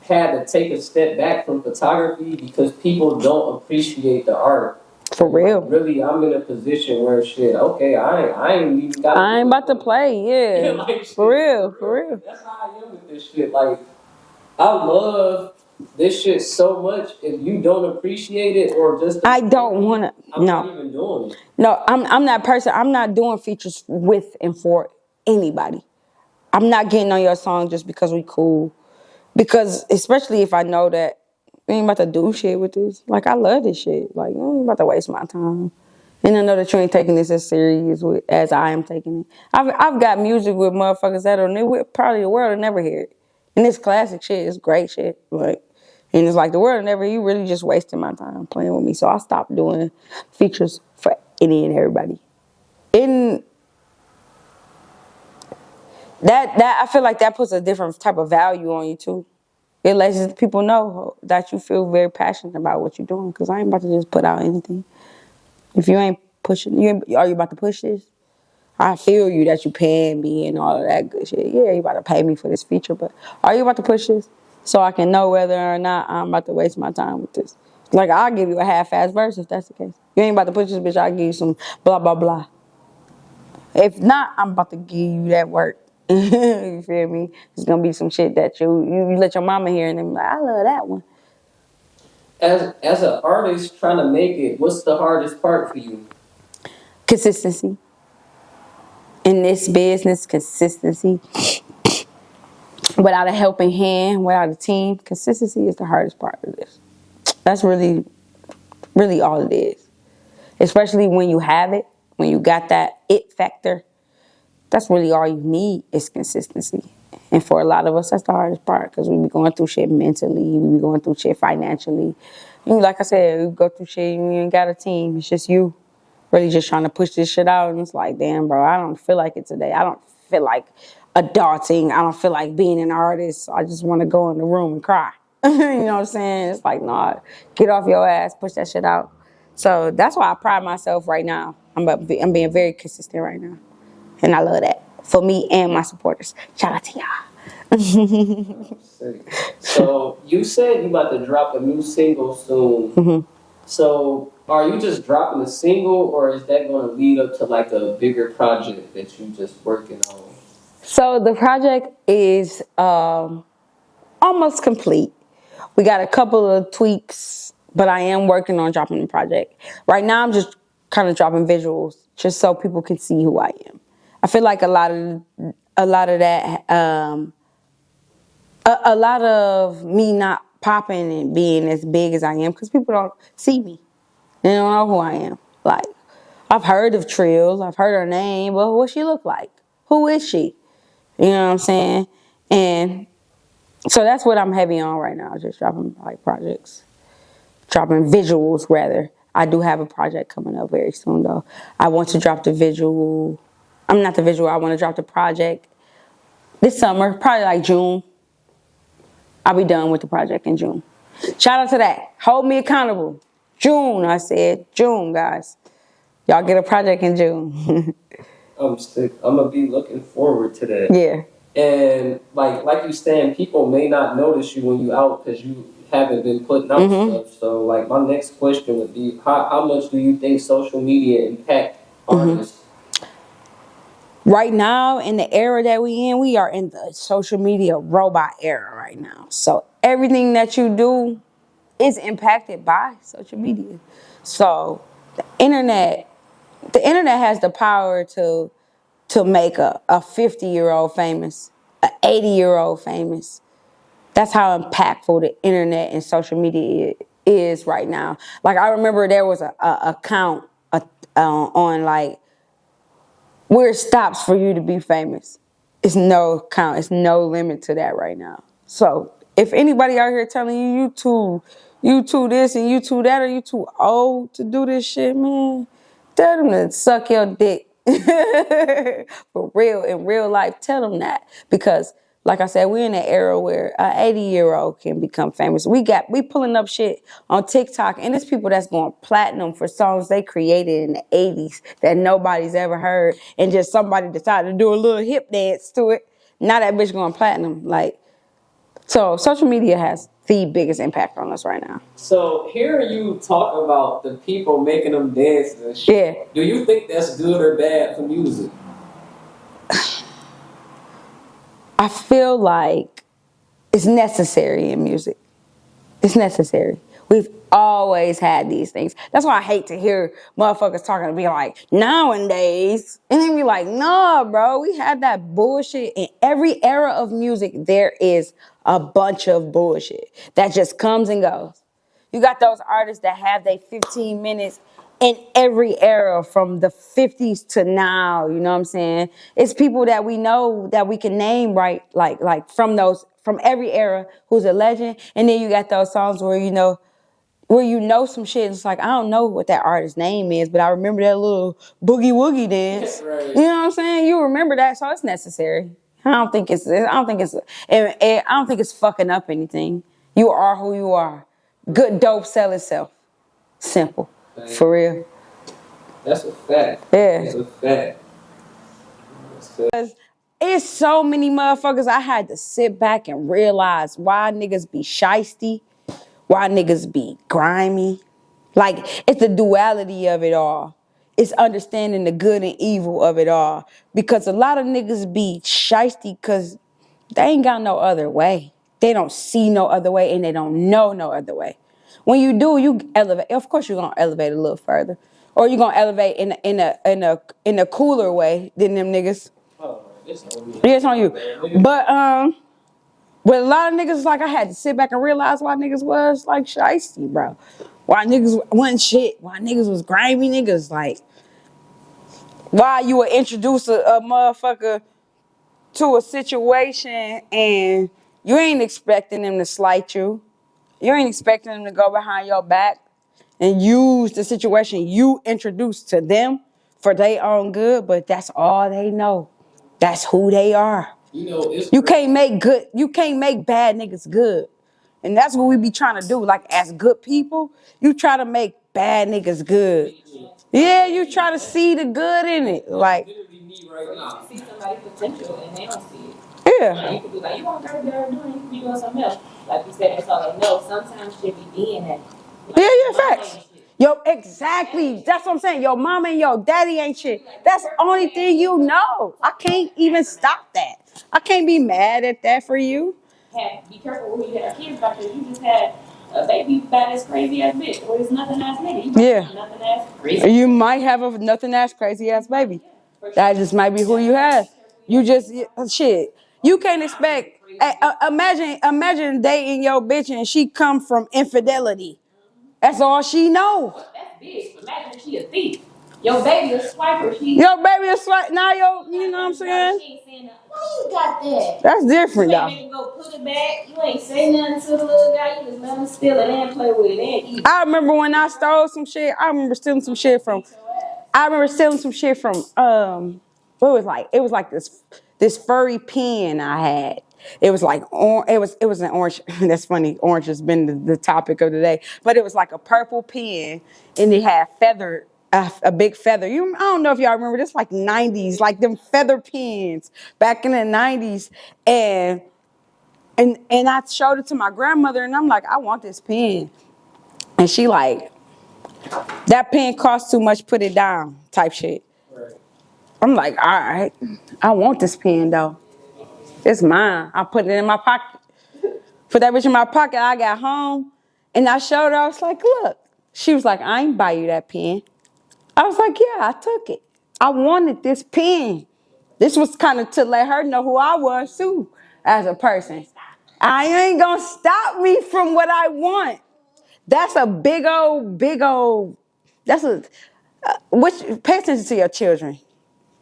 had to take a step back from photography because people don't appreciate the art. For real. Like, really, I'm in a position where shit, okay, I ain't even got. I ain't about to play, yeah. Like, shit, for real. That's how I am with this shit. Like, I love this shit so much. If you don't appreciate it or just, I don't want to. I'm No. not even doing it. No, I'm that person. I'm not doing features with and for anybody. I'm not getting on your song just because we cool. Because especially if I know that we ain't about to do shit with this. Like I love this shit. Like I ain't about to waste my time. And I know that you ain't taking this as serious as I am taking it. I've got music with motherfuckers that are probably the world will never hear it. And it's classic shit. It's great shit. Like, and it's like the world will never. You really just wasting my time playing with me. So I stopped doing features for any and everybody. And that I feel like that puts a different type of value on you too. It lets people know that you feel very passionate about what you're doing. Cause I ain't about to just put out anything. If you ain't pushing, are you about to push this? I feel you that you paying me and all of that good shit. Yeah, you about to pay me for this feature, but are you about to push this so I can know whether or not I'm about to waste my time with this? Like I'll give you a half-ass verse if that's the case. You ain't about to push this bitch. I'll give you some blah blah blah. If not, I'm about to give you that work. You feel me? It's gonna be some shit that you let your mama hear and then be like, I love that one. As an artist trying to make it, what's the hardest part for you? Consistency. In this business, consistency. Without a helping hand, without a team, consistency is the hardest part of this. That's really, really all it is. Especially when you have it, when you got that it factor, that's really all you need is consistency. And for a lot of us, that's the hardest part because we be going through shit mentally, we be going through shit financially. And like I said, we go through shit, you ain't got a team, it's just you. Really just trying to push this shit out, and it's like, damn, bro, I don't feel like it today. I don't feel like adulting. I don't feel like being an artist. I just want to go in the room and cry. You know what I'm saying? It's like, nah, get off your ass, push that shit out. So that's why I pride myself right now. I'm being very consistent right now, and I love that for me and my supporters. Shout out to y'all. So you said you about to drop a new single soon. Mm-hmm. So are you just dropping a single, or is that going to lead up to like a bigger project that you just working on? So the project is almost complete. We got a couple of tweaks, but I am working on dropping the project. Right now, I'm just kind of dropping visuals, just so people can see who I am. I feel like a lot of that, a lot of me not popping and being as big as I am, because people don't see me. They don't know who I am. Like, I've heard of Treal, I've heard her name, but what she look like? Who is she? You know what I'm saying? And so that's what I'm heavy on right now, just dropping like projects. Dropping visuals rather. I do have a project coming up very soon though. I want to drop the visual. I'm not the visual, I want to drop the project this summer, probably like June. I'll be done with the project in June. Shout out to that. Hold me accountable. June, I said. June, guys. Y'all get a project in June. I'm sick. I'm gonna be looking forward to that. Yeah. And like you saying, people may not notice you when you out because you haven't been putting out stuff. So like my next question would be, how much do you think social media impact artists? Right now, in the era that we are in the social media robot era right now. So everything that you do is impacted by social media. So the internet, The internet has the power to make a 50-year-old famous, an 80-year-old famous. That's how impactful the internet and social media is right now. Like I remember there was a account on like where it stops for you to be famous. It's no count. It's no limit to that right now. So if anybody out here telling you too this and you too that, or you too old to do this shit, man, tell them to suck your dick. For real, in real life, tell them that. Because like I said, we're in an era where an 80-year-old can become famous. We pulling up shit on TikTok, and it's people that's going platinum for songs they created in the 80s that nobody's ever heard, and just somebody decided to do a little hip dance to it. Now that bitch going platinum. Like, so social media has the biggest impact on us right now. So hearing you talk about the people making them dance and shit, Yeah. do you think that's good or bad for music? I feel like it's necessary in music. It's necessary. We've always had these things. That's why I hate to hear motherfuckers talking to be like, nowadays. And then be like, nah, bro, we had that bullshit. In every era of music, there is a bunch of bullshit that just comes and goes. You got those artists that have their 15 minutes in every era from the 50s to now, you know what I'm saying? It's people that we know that we can name right, like from every era who's a legend. And then you got those songs where you know some shit. It's like, I don't know what that artist's name is, but I remember that little boogie woogie dance. Right. You know what I'm saying? You remember that, so it's necessary. I don't think it's fucking up anything. You are who you are. Good dope sell itself. Simple. Dang. For real. That's a fact. Yeah. That's a fact. Because it's so many motherfuckers I had to sit back and realize why niggas be shiesty, why niggas be grimy. Like, it's the duality of it all. It's understanding the good and evil of it all. Because a lot of niggas be shiesty because they ain't got no other way. They don't see no other way and they don't know no other way. When you do, you elevate. Of course, you're gonna elevate a little further, or you're gonna elevate in a cooler way than them niggas. Oh, it's on me. Yeah, it's on you. But with a lot of niggas, like I had to sit back and realize why niggas was like shiesty, bro. Why niggas wasn't shit. Why niggas was grimy niggas. Like, why you would introduce a motherfucker to a situation and you ain't expecting them to slight you. You ain't expecting them to go behind your back and use the situation you introduced to them for their own good, but that's all they know. That's who they are. You can't make bad niggas good. And that's what we be trying to do. Like, as good people, you try to make bad niggas good. Yeah, you try to see the good in it. Like, see somebody's potential and they don't see it. yeah. Like, you could be like, you want to go there doing, you could be doing something else. Like you said, that's all they know. Sometimes shit be being that. Like, Yeah, facts. Yo, exactly. That's what I'm saying. Your mama and your daddy ain't shit. That's the only thing you know. I can't even stop that. I can't be mad at that for you. Be careful when you had kids back there. You just had a baby by this crazy ass bitch. Or it's nothing ass nigga. Yeah. Nothing ass crazy. You might have a nothing ass crazy ass baby. That just might be who you have. You just shit. You can't expect. Imagine dating your bitch and she come from infidelity. That's all she know. That's big. Imagine if she a thief. Your baby a swiper. Your baby a swiper. Now you know what I'm saying? She ain't saying nothing. Why you got that? That's different You though. ain't make him go put it back. You ain't say nothing to the little guy. You just let him steal it and play with it and eat it. I remember when I stole some shit. I remember stealing some shit from it was like this furry pen I had. It was like it was an orange. That's funny. Orange has been the topic of the day. But it was like a purple pen, and it had a big feather. I don't know if y'all remember this, like 90s, like them feather pens back in the 90s, and I showed it to my grandmother, and I'm like, I want this pen, and she like, that pen costs too much, put it down, type shit. Right. I'm like, all right, I want this pen though. It's mine. I put it in my pocket. Put that bitch in my pocket. I got home and I showed her. I was like, look. She was like, I ain't buy you that pen. I was like, yeah, I took it. I wanted this pen. This was kind of to let her know who I was too as a person. I ain't gonna stop me from what I want. That's a big old. That's a. Which pay attention to your children.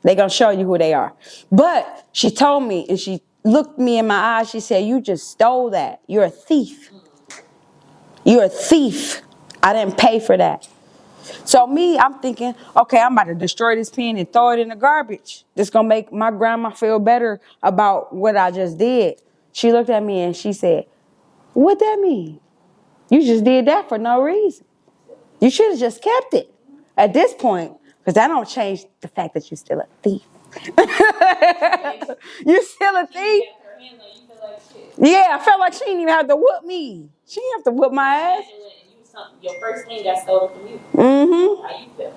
They gonna show you who they are. But she told me, and she looked me in my eyes. She said, "You just stole that. You're a thief. You're a thief. I didn't pay for that." So me, I'm thinking, okay, I'm about to destroy this pen and throw it in the garbage. This gonna make my grandma feel better about what I just did. She looked at me and she said, "What that mean? You just did that for no reason. You should have just kept it at this point, because that don't change the fact that you're still a thief." You still a thief? Yeah, I felt like she didn't even have to whoop me. She didn't have to whoop my ass. Your first thing got stolen from you. Mm-hmm. How you feel?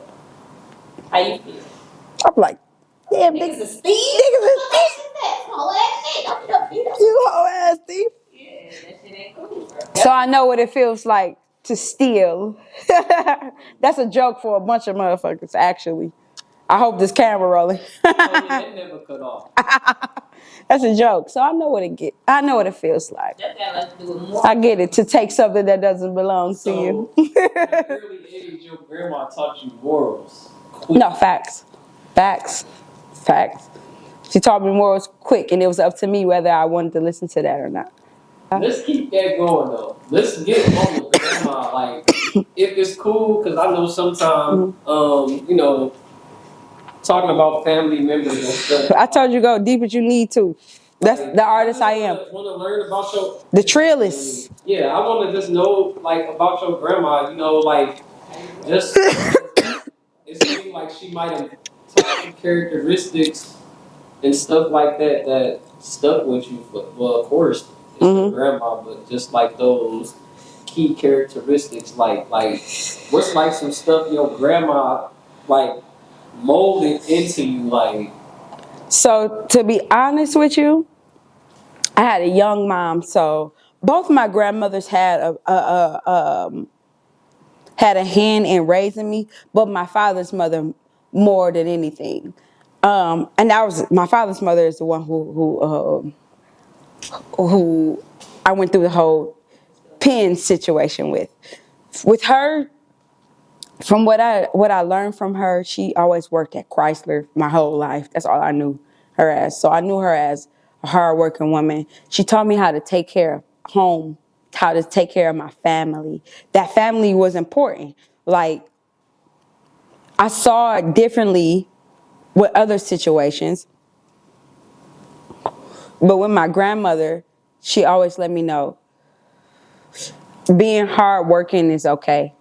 How you feel? I'm like, damn, Niggas is niggas thieves. is thief. Whole ass shit. Don't beat up. You whole ass thief. Yeah, that shit ain't cool, bro. So I know what it feels like to steal. That's a joke for a bunch of motherfuckers, actually. I hope this camera rolling. They never cut off. That's a joke. So I know what it get. I know what it feels like. That got nothing to do with more. I get it, to take something that doesn't belong to you. At an early age, your grandma taught you morals. No, facts. Facts. Facts. She taught me morals quick, and it was up to me whether I wanted to listen to that or not. Let's keep that going though. Let's get on the grandma. Like, if it's cool, because I know sometimes, talking about family members and stuff. I told you go deep as you need to. That's Like, the artist I am. Want to learn about your The Trealists. Yeah, I want to just know like about your grandma. Like just it seemed like she might have taught you characteristics and stuff like that that stuck with you. Well, of course, it's your grandma, but just like those key characteristics, like what's like some stuff your grandma like molded into you, like. So to be honest with you, I had a young mom, so both my grandmothers had had a hand in raising me, but my father's mother more than anything. And that was my father's mother is the one who I went through the whole pen situation with. With her, from what I learned from her, she always worked at Chrysler my whole life. That's all I knew her as. So I knew her as a hardworking woman. She taught me how to take care of home, how to take care of my family. That family was important. Like, I saw it differently with other situations. But with my grandmother, she always let me know being hardworking is okay.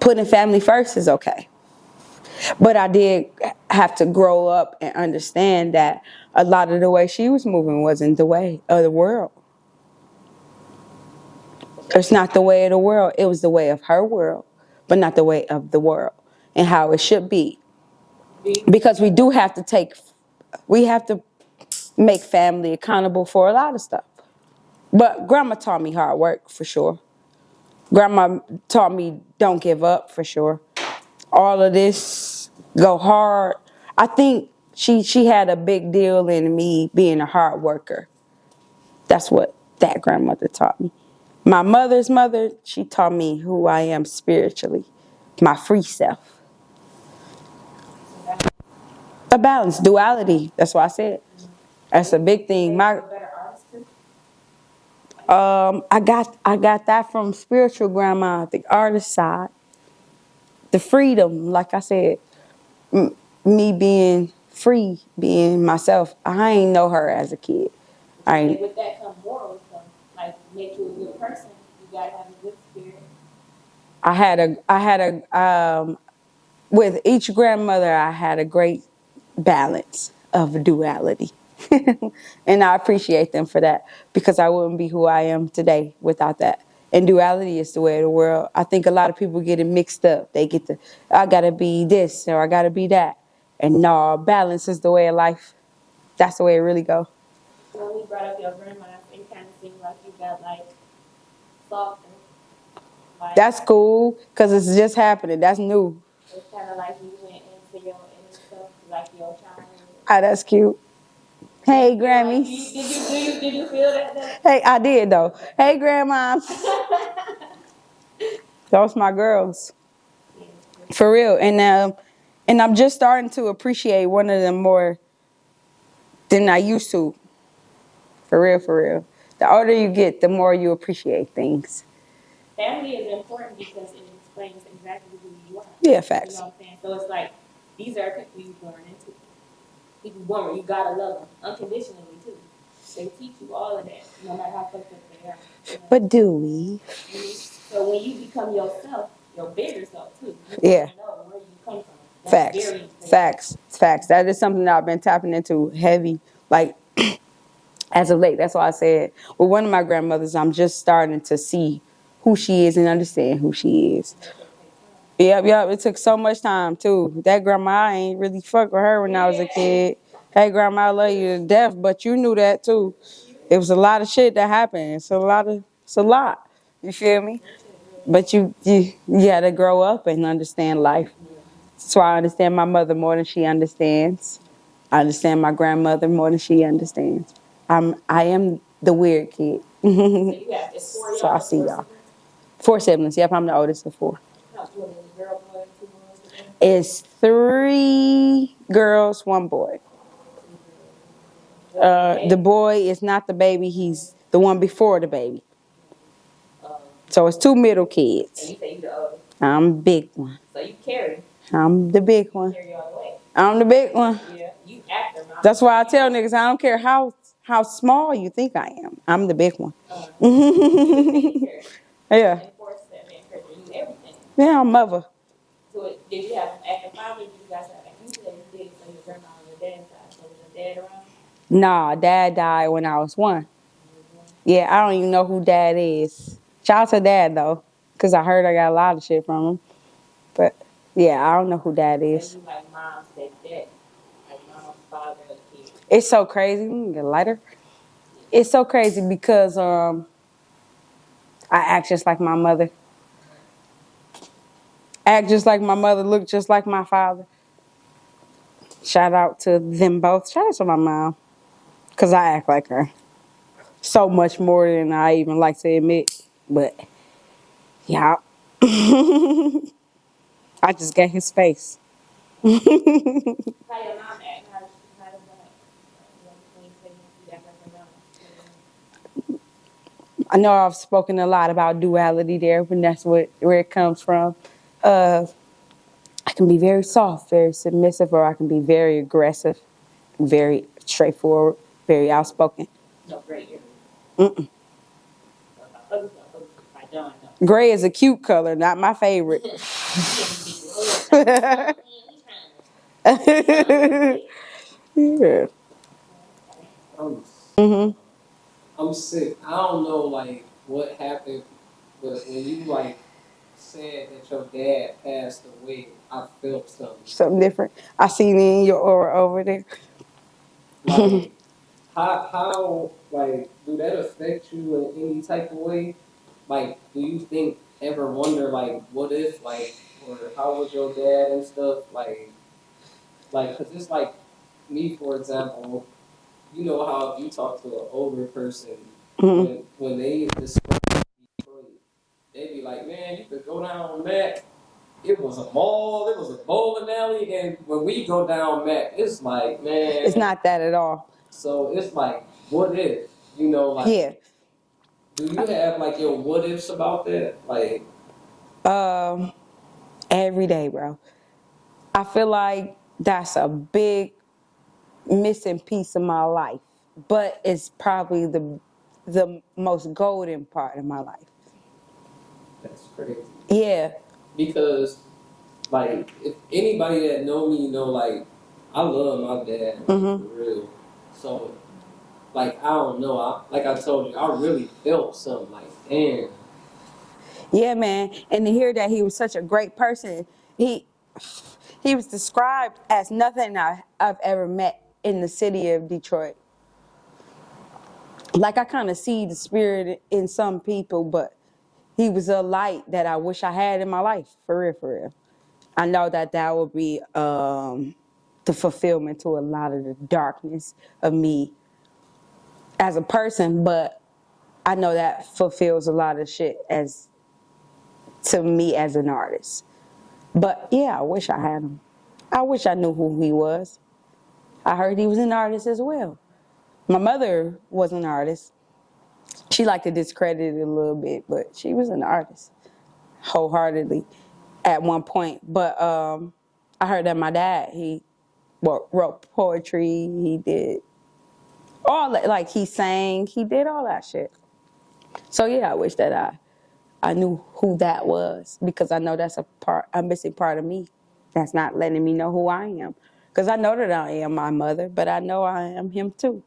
Putting family first is okay. But I did have to grow up and understand that a lot of the way she was moving wasn't the way of the world. It's not the way of the world. It was the way of her world, but not the way of the world and how it should be. Because we have to make family accountable for a lot of stuff. But grandma taught me hard work for sure. Grandma taught me don't give up for sure. All of this, go hard. I think she had a big deal in me being a hard worker. That's what that grandmother taught me. My mother's mother, she taught me who I am spiritually, my free self. A balance, duality. That's what I said. That's a big thing. I got that from spiritual grandma, the artist side. The freedom, like I said, me being free, being myself. I ain't know her as a kid. And with that comes morals, though. Like, make you a good person, you gotta have a good spirit. With each grandmother, I had a great balance of duality. And I appreciate them for that, because I wouldn't be who I am today without that. And duality is the way of the world. I think a lot of people get it mixed up. They get I gotta be this or I gotta be that. And no, balance is the way of life. That's the way it really goes. When we brought up your grandma, it kind of seemed like you got like softer. Like, That's cool, because it's just happening. That's new. it's kind of like you went into your inner self, like your childhood. Ah, that's cute. Hey, Did you feel like Grammys. did you feel that though? Hey, I did, though. Hey, grandmas. Those my girls. For real. And I'm just starting to appreciate one of them more than I used to. For real, for real. The older you get, the more you appreciate things. Family is important because it explains exactly who you are. Yeah, facts. You know what I'm saying? So it's like these are people you born into. People born, you gotta love them unconditionally too. They teach you all of that, no matter how fucked up they are. You know? But do we? So when you become yourself, your bigger self too, you Yeah. know where you come from. That's Facts. very important. Facts. That is something that I've been tapping into heavy, like as of late. That's why I said with one of my grandmothers, I'm just starting to see who she is and understand who she is. Yep. It took so much time too. That grandma, I ain't really fuck with her when I was a kid. Hey, grandma, I love you to death, but you knew that too. It was a lot of shit that happened. It's a lot. You feel me? But you gotta grow up and understand life. So I understand my mother more than she understands. I understand my grandmother more than she understands. I am the weird kid. So you have it's 4 So I y'all. see y'all. 4 siblings. Yep, I'm the oldest of 4. What is it, girl, boy, 2 boys, 2 girls? It's 3 girls, 1 boy. The boy is not the baby. He's the one before the baby. So it's 2 middle And kids. you say you the oldest. I'm the big one. So you carry. I'm the big one. Carry all the way. I'm the big one. Yeah. You after mom. That's why I tell niggas I don't care how small you think I am. I'm the big one. Yeah. Enforce that man pressure. You everything. Yeah, I'm mother. So did you have an active father? Did you guys have you said you did so your grandma on your dad's side. So was your dad around? Nah, dad died when I was 1. Yeah, I don't even know who dad is. Shout out to dad though, cause I heard I got a lot of shit from him. But yeah, I don't know who dad is. So you like mom's dad, like mom's father of the kid. It's so crazy. Get a lighter. It's so crazy because I act just like my mother. Act just like my mother. Look just like my father. Shout out to them both. Shout out to my mom, cause I act like her. So much more than I even like to admit. But yeah, I just got his face. How your mom act? How does that? When you say you act like your mom. I know I've spoken a lot about duality there, but that's where it comes from. I can be very soft, very submissive, or I can be very aggressive, very straightforward, very outspoken. No, great. Gray is a cute color, not my favorite. Yeah. I'm sick. I don't know like what happened, but when you like said that your dad passed away, I felt something. Something different. I seen it in your aura over there. Like how like do that affect you in any type of way? Like, do you think ever wonder like what if like or how was your dad and stuff like because it's like me for example, you know how if you talk to an older person when they describe Detroit, they be like, man, you could go down Mac. It was a mall, it was a bowling alley, and when we go down Mac, it's like, man, It's not that at all. so it's like, what if? You know, like, Yeah. do you have like your what ifs about that? Like, Every day, bro. I feel like that's a big missing piece of my life, but it's probably the most golden part of my life. that's crazy. Yeah. Because, like, if anybody that know me know, like, I love my dad, like, for real. So, like, I don't know. Like I told you, I really felt something. Like, damn. Yeah, man. And to hear that he was such a great person, he was described as nothing I've ever met in the city of Detroit. Like I kind of see the spirit in some people, but he was a light that I wish I had in my life, for real, for real. I know that would be the fulfillment to a lot of the darkness of me as a person, but I know that fulfills a lot of shit as to me as an artist. But yeah, I wish I had him. I wish I knew who he was. I heard he was an artist as well. My mother was an artist. She liked to discredit it a little bit, but she was an artist wholeheartedly at one point. But I heard that my dad, he wrote poetry, he did all that, like he sang, he did all that shit. So yeah, I wish that I knew who that was, because I know that's a missing part of me that's not letting me know who I am. Because I know that I am my mother, but I know I am him too.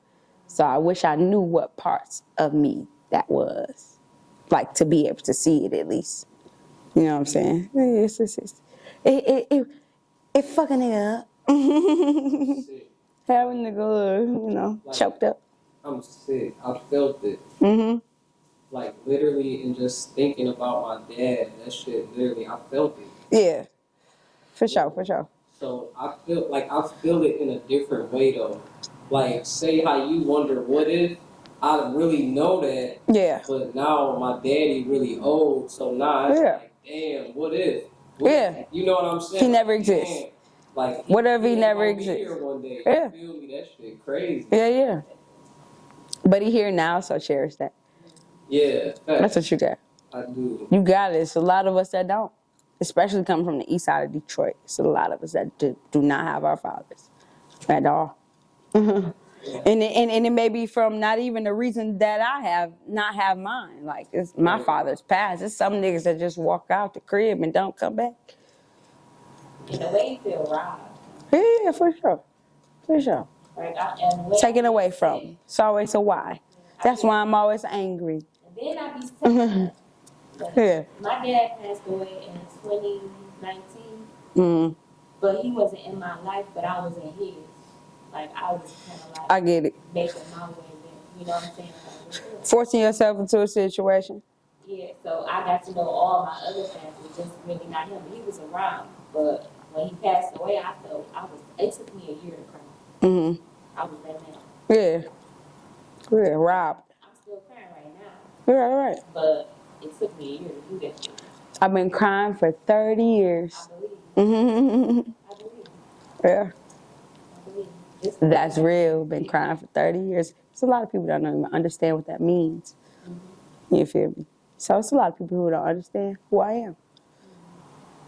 So I wish I knew what parts of me that was, like to be able to see it at least. You know what I'm saying? It fucking nigga up. Sick. Have a nigga, you know, Like, choked up. I'm sick. I felt it. Mm-hmm. Like literally, and just thinking about my dad, that shit literally, I felt it. Yeah, for sure, for sure. So I feel it in a different way though. Like say how you wonder what if, I really know that, Yeah, but now my daddy really old, so now it's yeah, like damn, what if? yeah. You know what I'm saying? He never Like, exists. damn, like What if he ain't never gonna be exists? here one day. Yeah. You feel me? That shit crazy. Yeah, yeah. But he here now, so cherish that. Yeah, That's what you got. I do. You got it. It's a lot of us that don't. Especially coming from the east side of Detroit. It's a lot of us that do not have our fathers at all. Yeah. And it may be from not even the reason that I not have mine. Like, it's my father's past. It's some niggas that just walk out the crib and don't come back. In a way, you feel robbed. Yeah, for sure. For sure. Like, Taken away from. It's always a why. That's why I'm always angry. And then I be saying, Yeah. my dad passed away in 2019, Mm. but he wasn't in my life, but I was in his. Like, I was kind of like I get it. making my way there. You know what I'm saying? Like, Forcing yourself into a situation. yeah, so I got to know all my other family, just really not him. He was around, but when he passed away, it took me a year to cry. Mm-hmm. I was that mad. Yeah. Yeah, robbed. I'm still crying right now. Right. But it took me a year to do that shit. I've been crying for 30 years. I believe. Mm-hmm. I believe. Yeah. I believe. That's real. Been crying for 30 years. There's a lot of people that don't even understand what that means. Mm-hmm. You feel me? So it's a lot of people who don't understand who I am.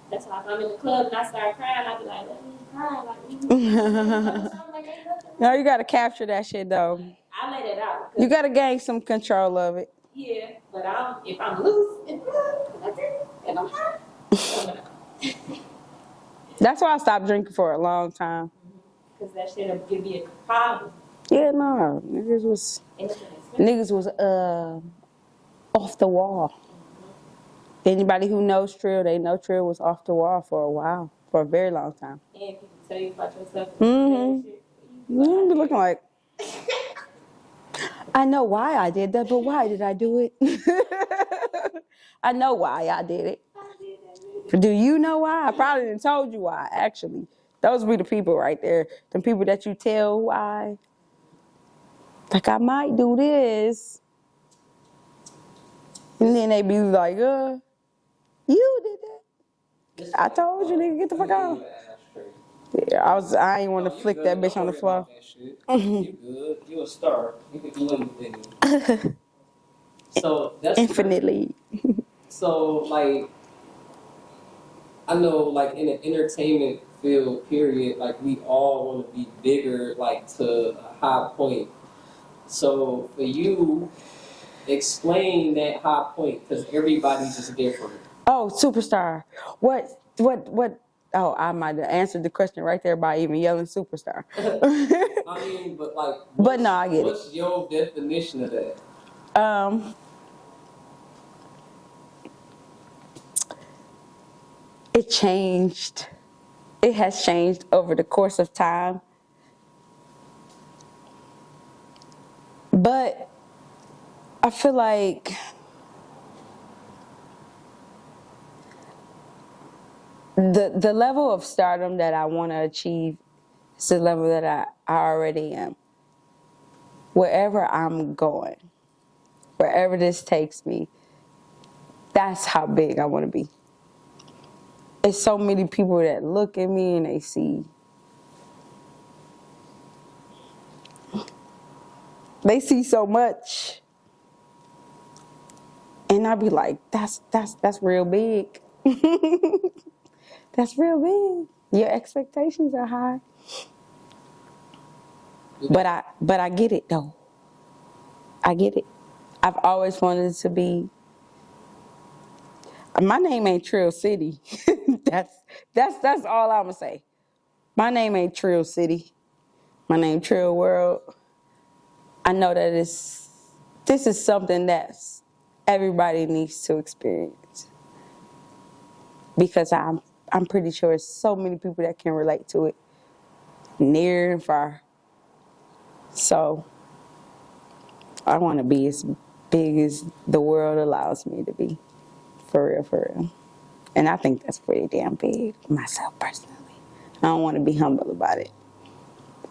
That's why if I'm in the club and I start crying, I be like, let me cry. Like, No, you got to capture that shit, though. I let it out. You got to gain some control of it. Yeah, but if I'm loose and I'm hot, That's why I stopped drinking for a long time. because that shit'll give me a problem. Yeah, no. Niggas was off the wall. Anybody who knows Treal, they know Treal was off the wall for a while, for a very long time. And people tell you about yourself. Mm-hmm. You be looking like, I know why I did that, but why did I do it? I know why I did it. Do you know why? I probably didn't told you why, actually. Those be the people right there. The people that you tell why. Like, I might do this. And then they be like, you did that. I told you, nigga, get the fuck out. Yeah, I ain't want to flick that bitch on the floor. You good. You a star. You can do anything. So that's Infinitely. So like, I know like in the entertainment field, period, like we all want to be bigger, like to a high point. So for you, explain that high point, because everybody's just different. Oh, superstar. What? Oh, I might have answered the question right there by even yelling superstar. I mean, but like, but no, I get it. What's your definition of that? It changed. It has changed over the course of time. But I feel like the level of stardom that I want to achieve is the level that I already am. Wherever I'm going, wherever this takes me, that's how big I want to be. It's so many people that look at me and they see so much, and I be like, that's real big. That's real big. Your expectations are high. But I get it though. I get it. I've always wanted to be. My name ain't Treal City. that's all I'ma say. My name ain't Treal City. My name Treal World. I know that this is something that's everybody needs to experience, because I'm pretty sure there's so many people that can relate to it, near and far. So I want to be as big as the world allows me to be, for real, for real. And I think that's pretty damn big, myself personally. I don't want to be humble about it.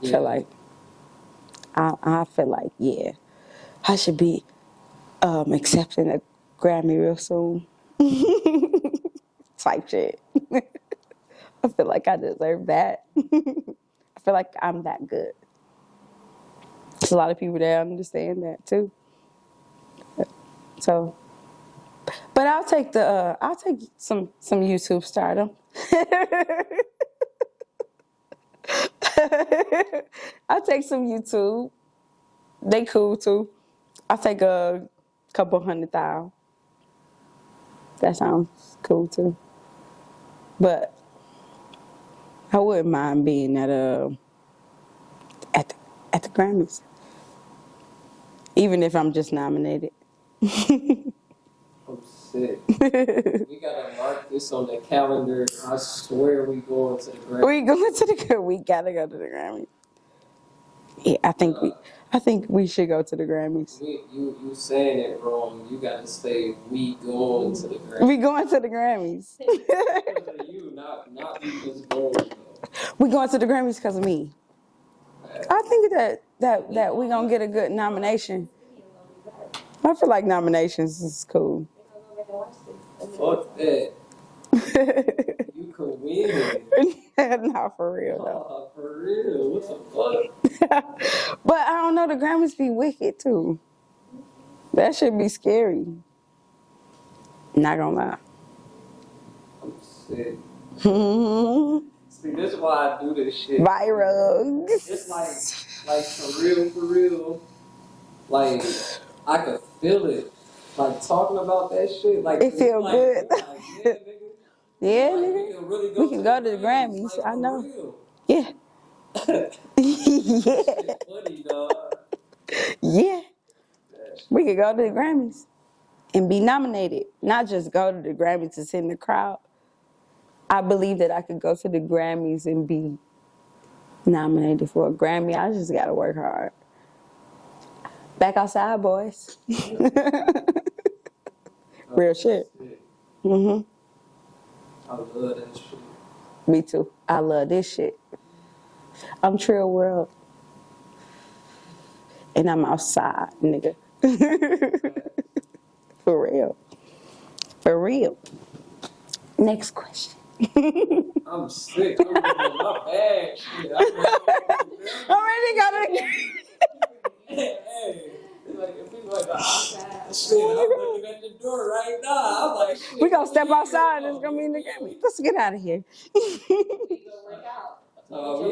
Yeah. I feel like, yeah, I should be accepting a Grammy real soon. Type shit. I feel like I deserve that. I feel like I'm that good. There's a lot of people that understand that too. So, but I'll take some YouTube stardom. I'll take some YouTube. They cool too. I'll take a couple 100,000. That sounds cool too. But I wouldn't mind being at the Grammys, even if I'm just nominated. I'm sick. We gotta mark this on the calendar. I swear we going to the Grammys. We gotta go to the Grammys. Yeah, I think we should go to the Grammys. You saying it wrong. You gotta say we going to the Grammys. We going to the Grammys. Because of you, not we just going. We going to the Grammys because of me. I think that we gonna get a good nomination. I feel like nominations is cool. Fuck that. You could win. Not for real though. Oh, for real? What the fuck? But I don't know. The Grammys be wicked too. That should be scary. Not gonna lie. I'm sick. See, this is why I do this shit. Viral. It's like for real. Like, I could feel it. Like, talking about that shit. Like, it feel like, good. Like, yeah, nigga. Yeah, like, nigga. We can go to the Grammys. Like, I know. Real. Yeah. Yeah. Shit funny, dog. Yeah. We could go to the Grammys and be nominated. Not just go to the Grammys to sit in the crowd. I believe that I could go to the Grammys and be nominated for a Grammy. I just gotta work hard. Back outside, boys. Real shit. Mhm. I love that shit. Me too. I love this shit. I'm Treal World. And I'm outside, nigga. For real. For real. Next question. I'm sick. I'm in my bag. Shit. I'm ready to go to the Hey. Like, if people like, shit, I'm looking at the door right now. I'm like, shit. We gonna step outside and it's gonna be in the Grammy. Let's get out of here. We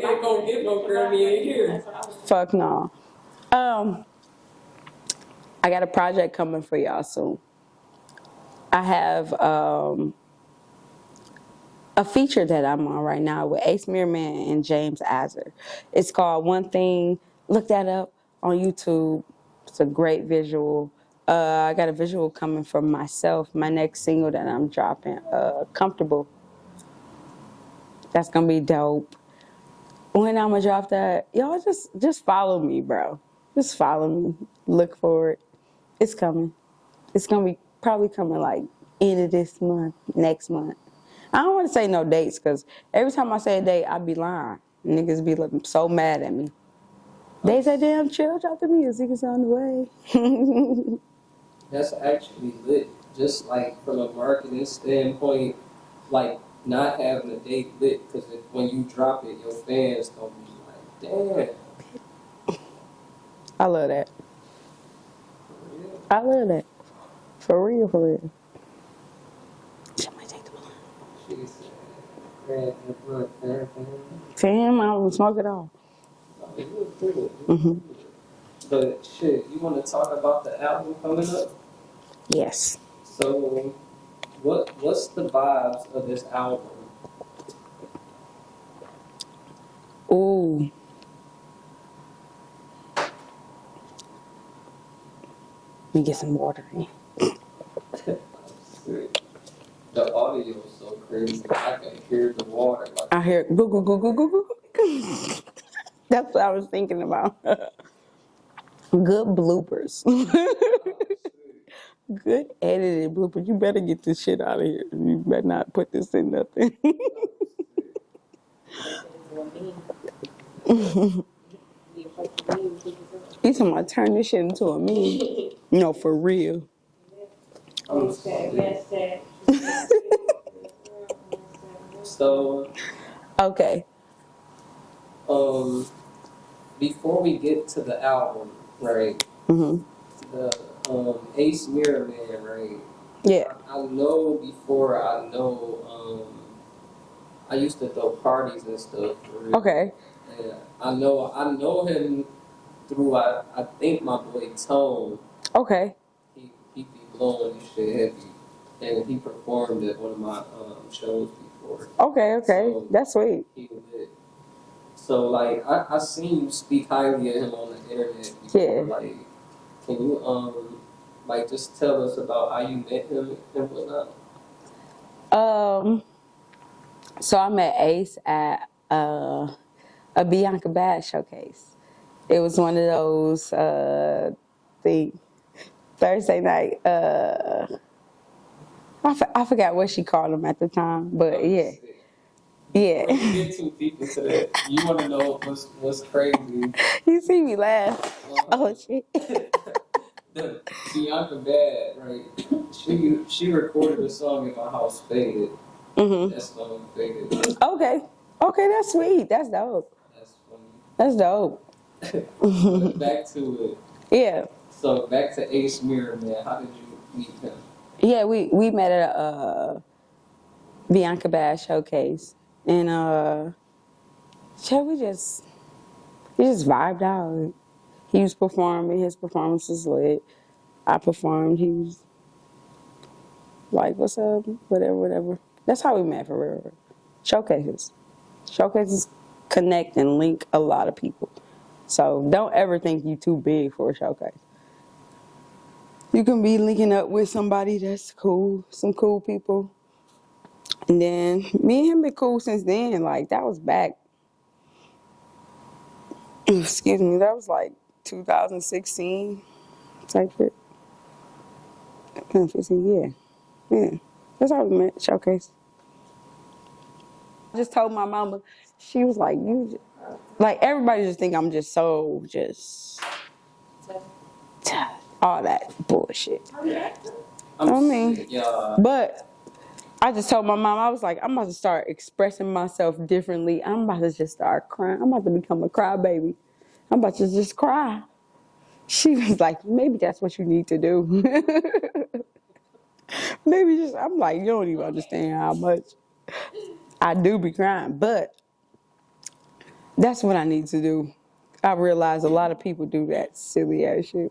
ain't gonna get no Grammy in here. Fuck no. I got a project coming for y'all soon. I have a feature that I'm on right now with Ace Meerman and James Azar. It's called One Thing. Look that up on YouTube. It's a great visual. I got a visual coming from myself, my next single that I'm dropping, Comfortable. That's gonna be dope. When I'm gonna drop that, y'all just follow me, bro. Just follow me. Look for it. It's coming. It's gonna be probably coming like end of this month, next month. I don't want to say no dates because every time I say a date, I be lying. Niggas be looking so mad at me. They say, damn, chill, drop the music, it's on the way. That's actually lit. Just like from a marketing standpoint, like not having a date lit, because when you drop it, your fans gonna be like, damn. I love that. For real. I love that. For real, for real. Somebody take the blunt. She said, grab that blunt, fam. Fam, I don't smoke it all. Oh, it was good. Mm-hmm. But shit, you want to talk about the album coming up? Yes. So, what's the vibes of this album? Ooh. Let me get some water in. The audio is so crazy. I can hear the water. Like, I hear goo goo goo goo goo goo. That's what I was thinking about. Good bloopers. Good edited bloopers. You better get this shit out of here. You better not put this in nothing. You talking about turn this shit into a meme? No, for real. So, Okay. before we get to the album, right? Mhm. The Ace Mirror Man, right? Yeah. I know before I used to throw parties and stuff for real. Okay. And I know him through I think my boy Tone. Okay. He be blowing this shit heavy. And he performed at one of my shows before. Okay. Okay. So That's sweet. he lit. So like I seen you speak highly of him on the internet before. Yeah. Like, can you like just tell us about how you met him and whatnot? So I met Ace at a Bianca Bad showcase. It was one of those the Thursday night. I forgot what she called them at the time, but yeah. Yeah. Before you get too deep into that, you want to know what's crazy? You see me laugh. Oh shit. The Bianca Bad, right? She recorded a song in my house, Faded. Mhm. That song, Faded. Okay. Okay, that's sweet. That's dope. That's funny. That's dope. But back to it. Yeah. So back to Ace Mirror Man. How did you meet him? Yeah, we met at a Bianca Bad showcase, and we just vibed out. He was performing, his performance was lit. I performed, he was like, "What's up?" Whatever. That's how we met for real. Showcases connect and link a lot of people. So don't ever think you too big for a showcase. You can be linking up with somebody that's cool, some cool people. And then me and him been cool since then. Like that was back, excuse me, that was like 2016 type shit. 15, yeah. That's how we met, showcase. I just told my mama, she was like, like everybody just think I'm just so all that bullshit. I mean, but I just told my mom, I was like, I'm about to start expressing myself differently. I'm about to just start crying. I'm about to become a crybaby. I'm about to just cry. She was like, maybe that's what you need to do. I'm like, you don't even understand how much I do be crying, but that's what I need to do. I realize a lot of people do that silly ass shit.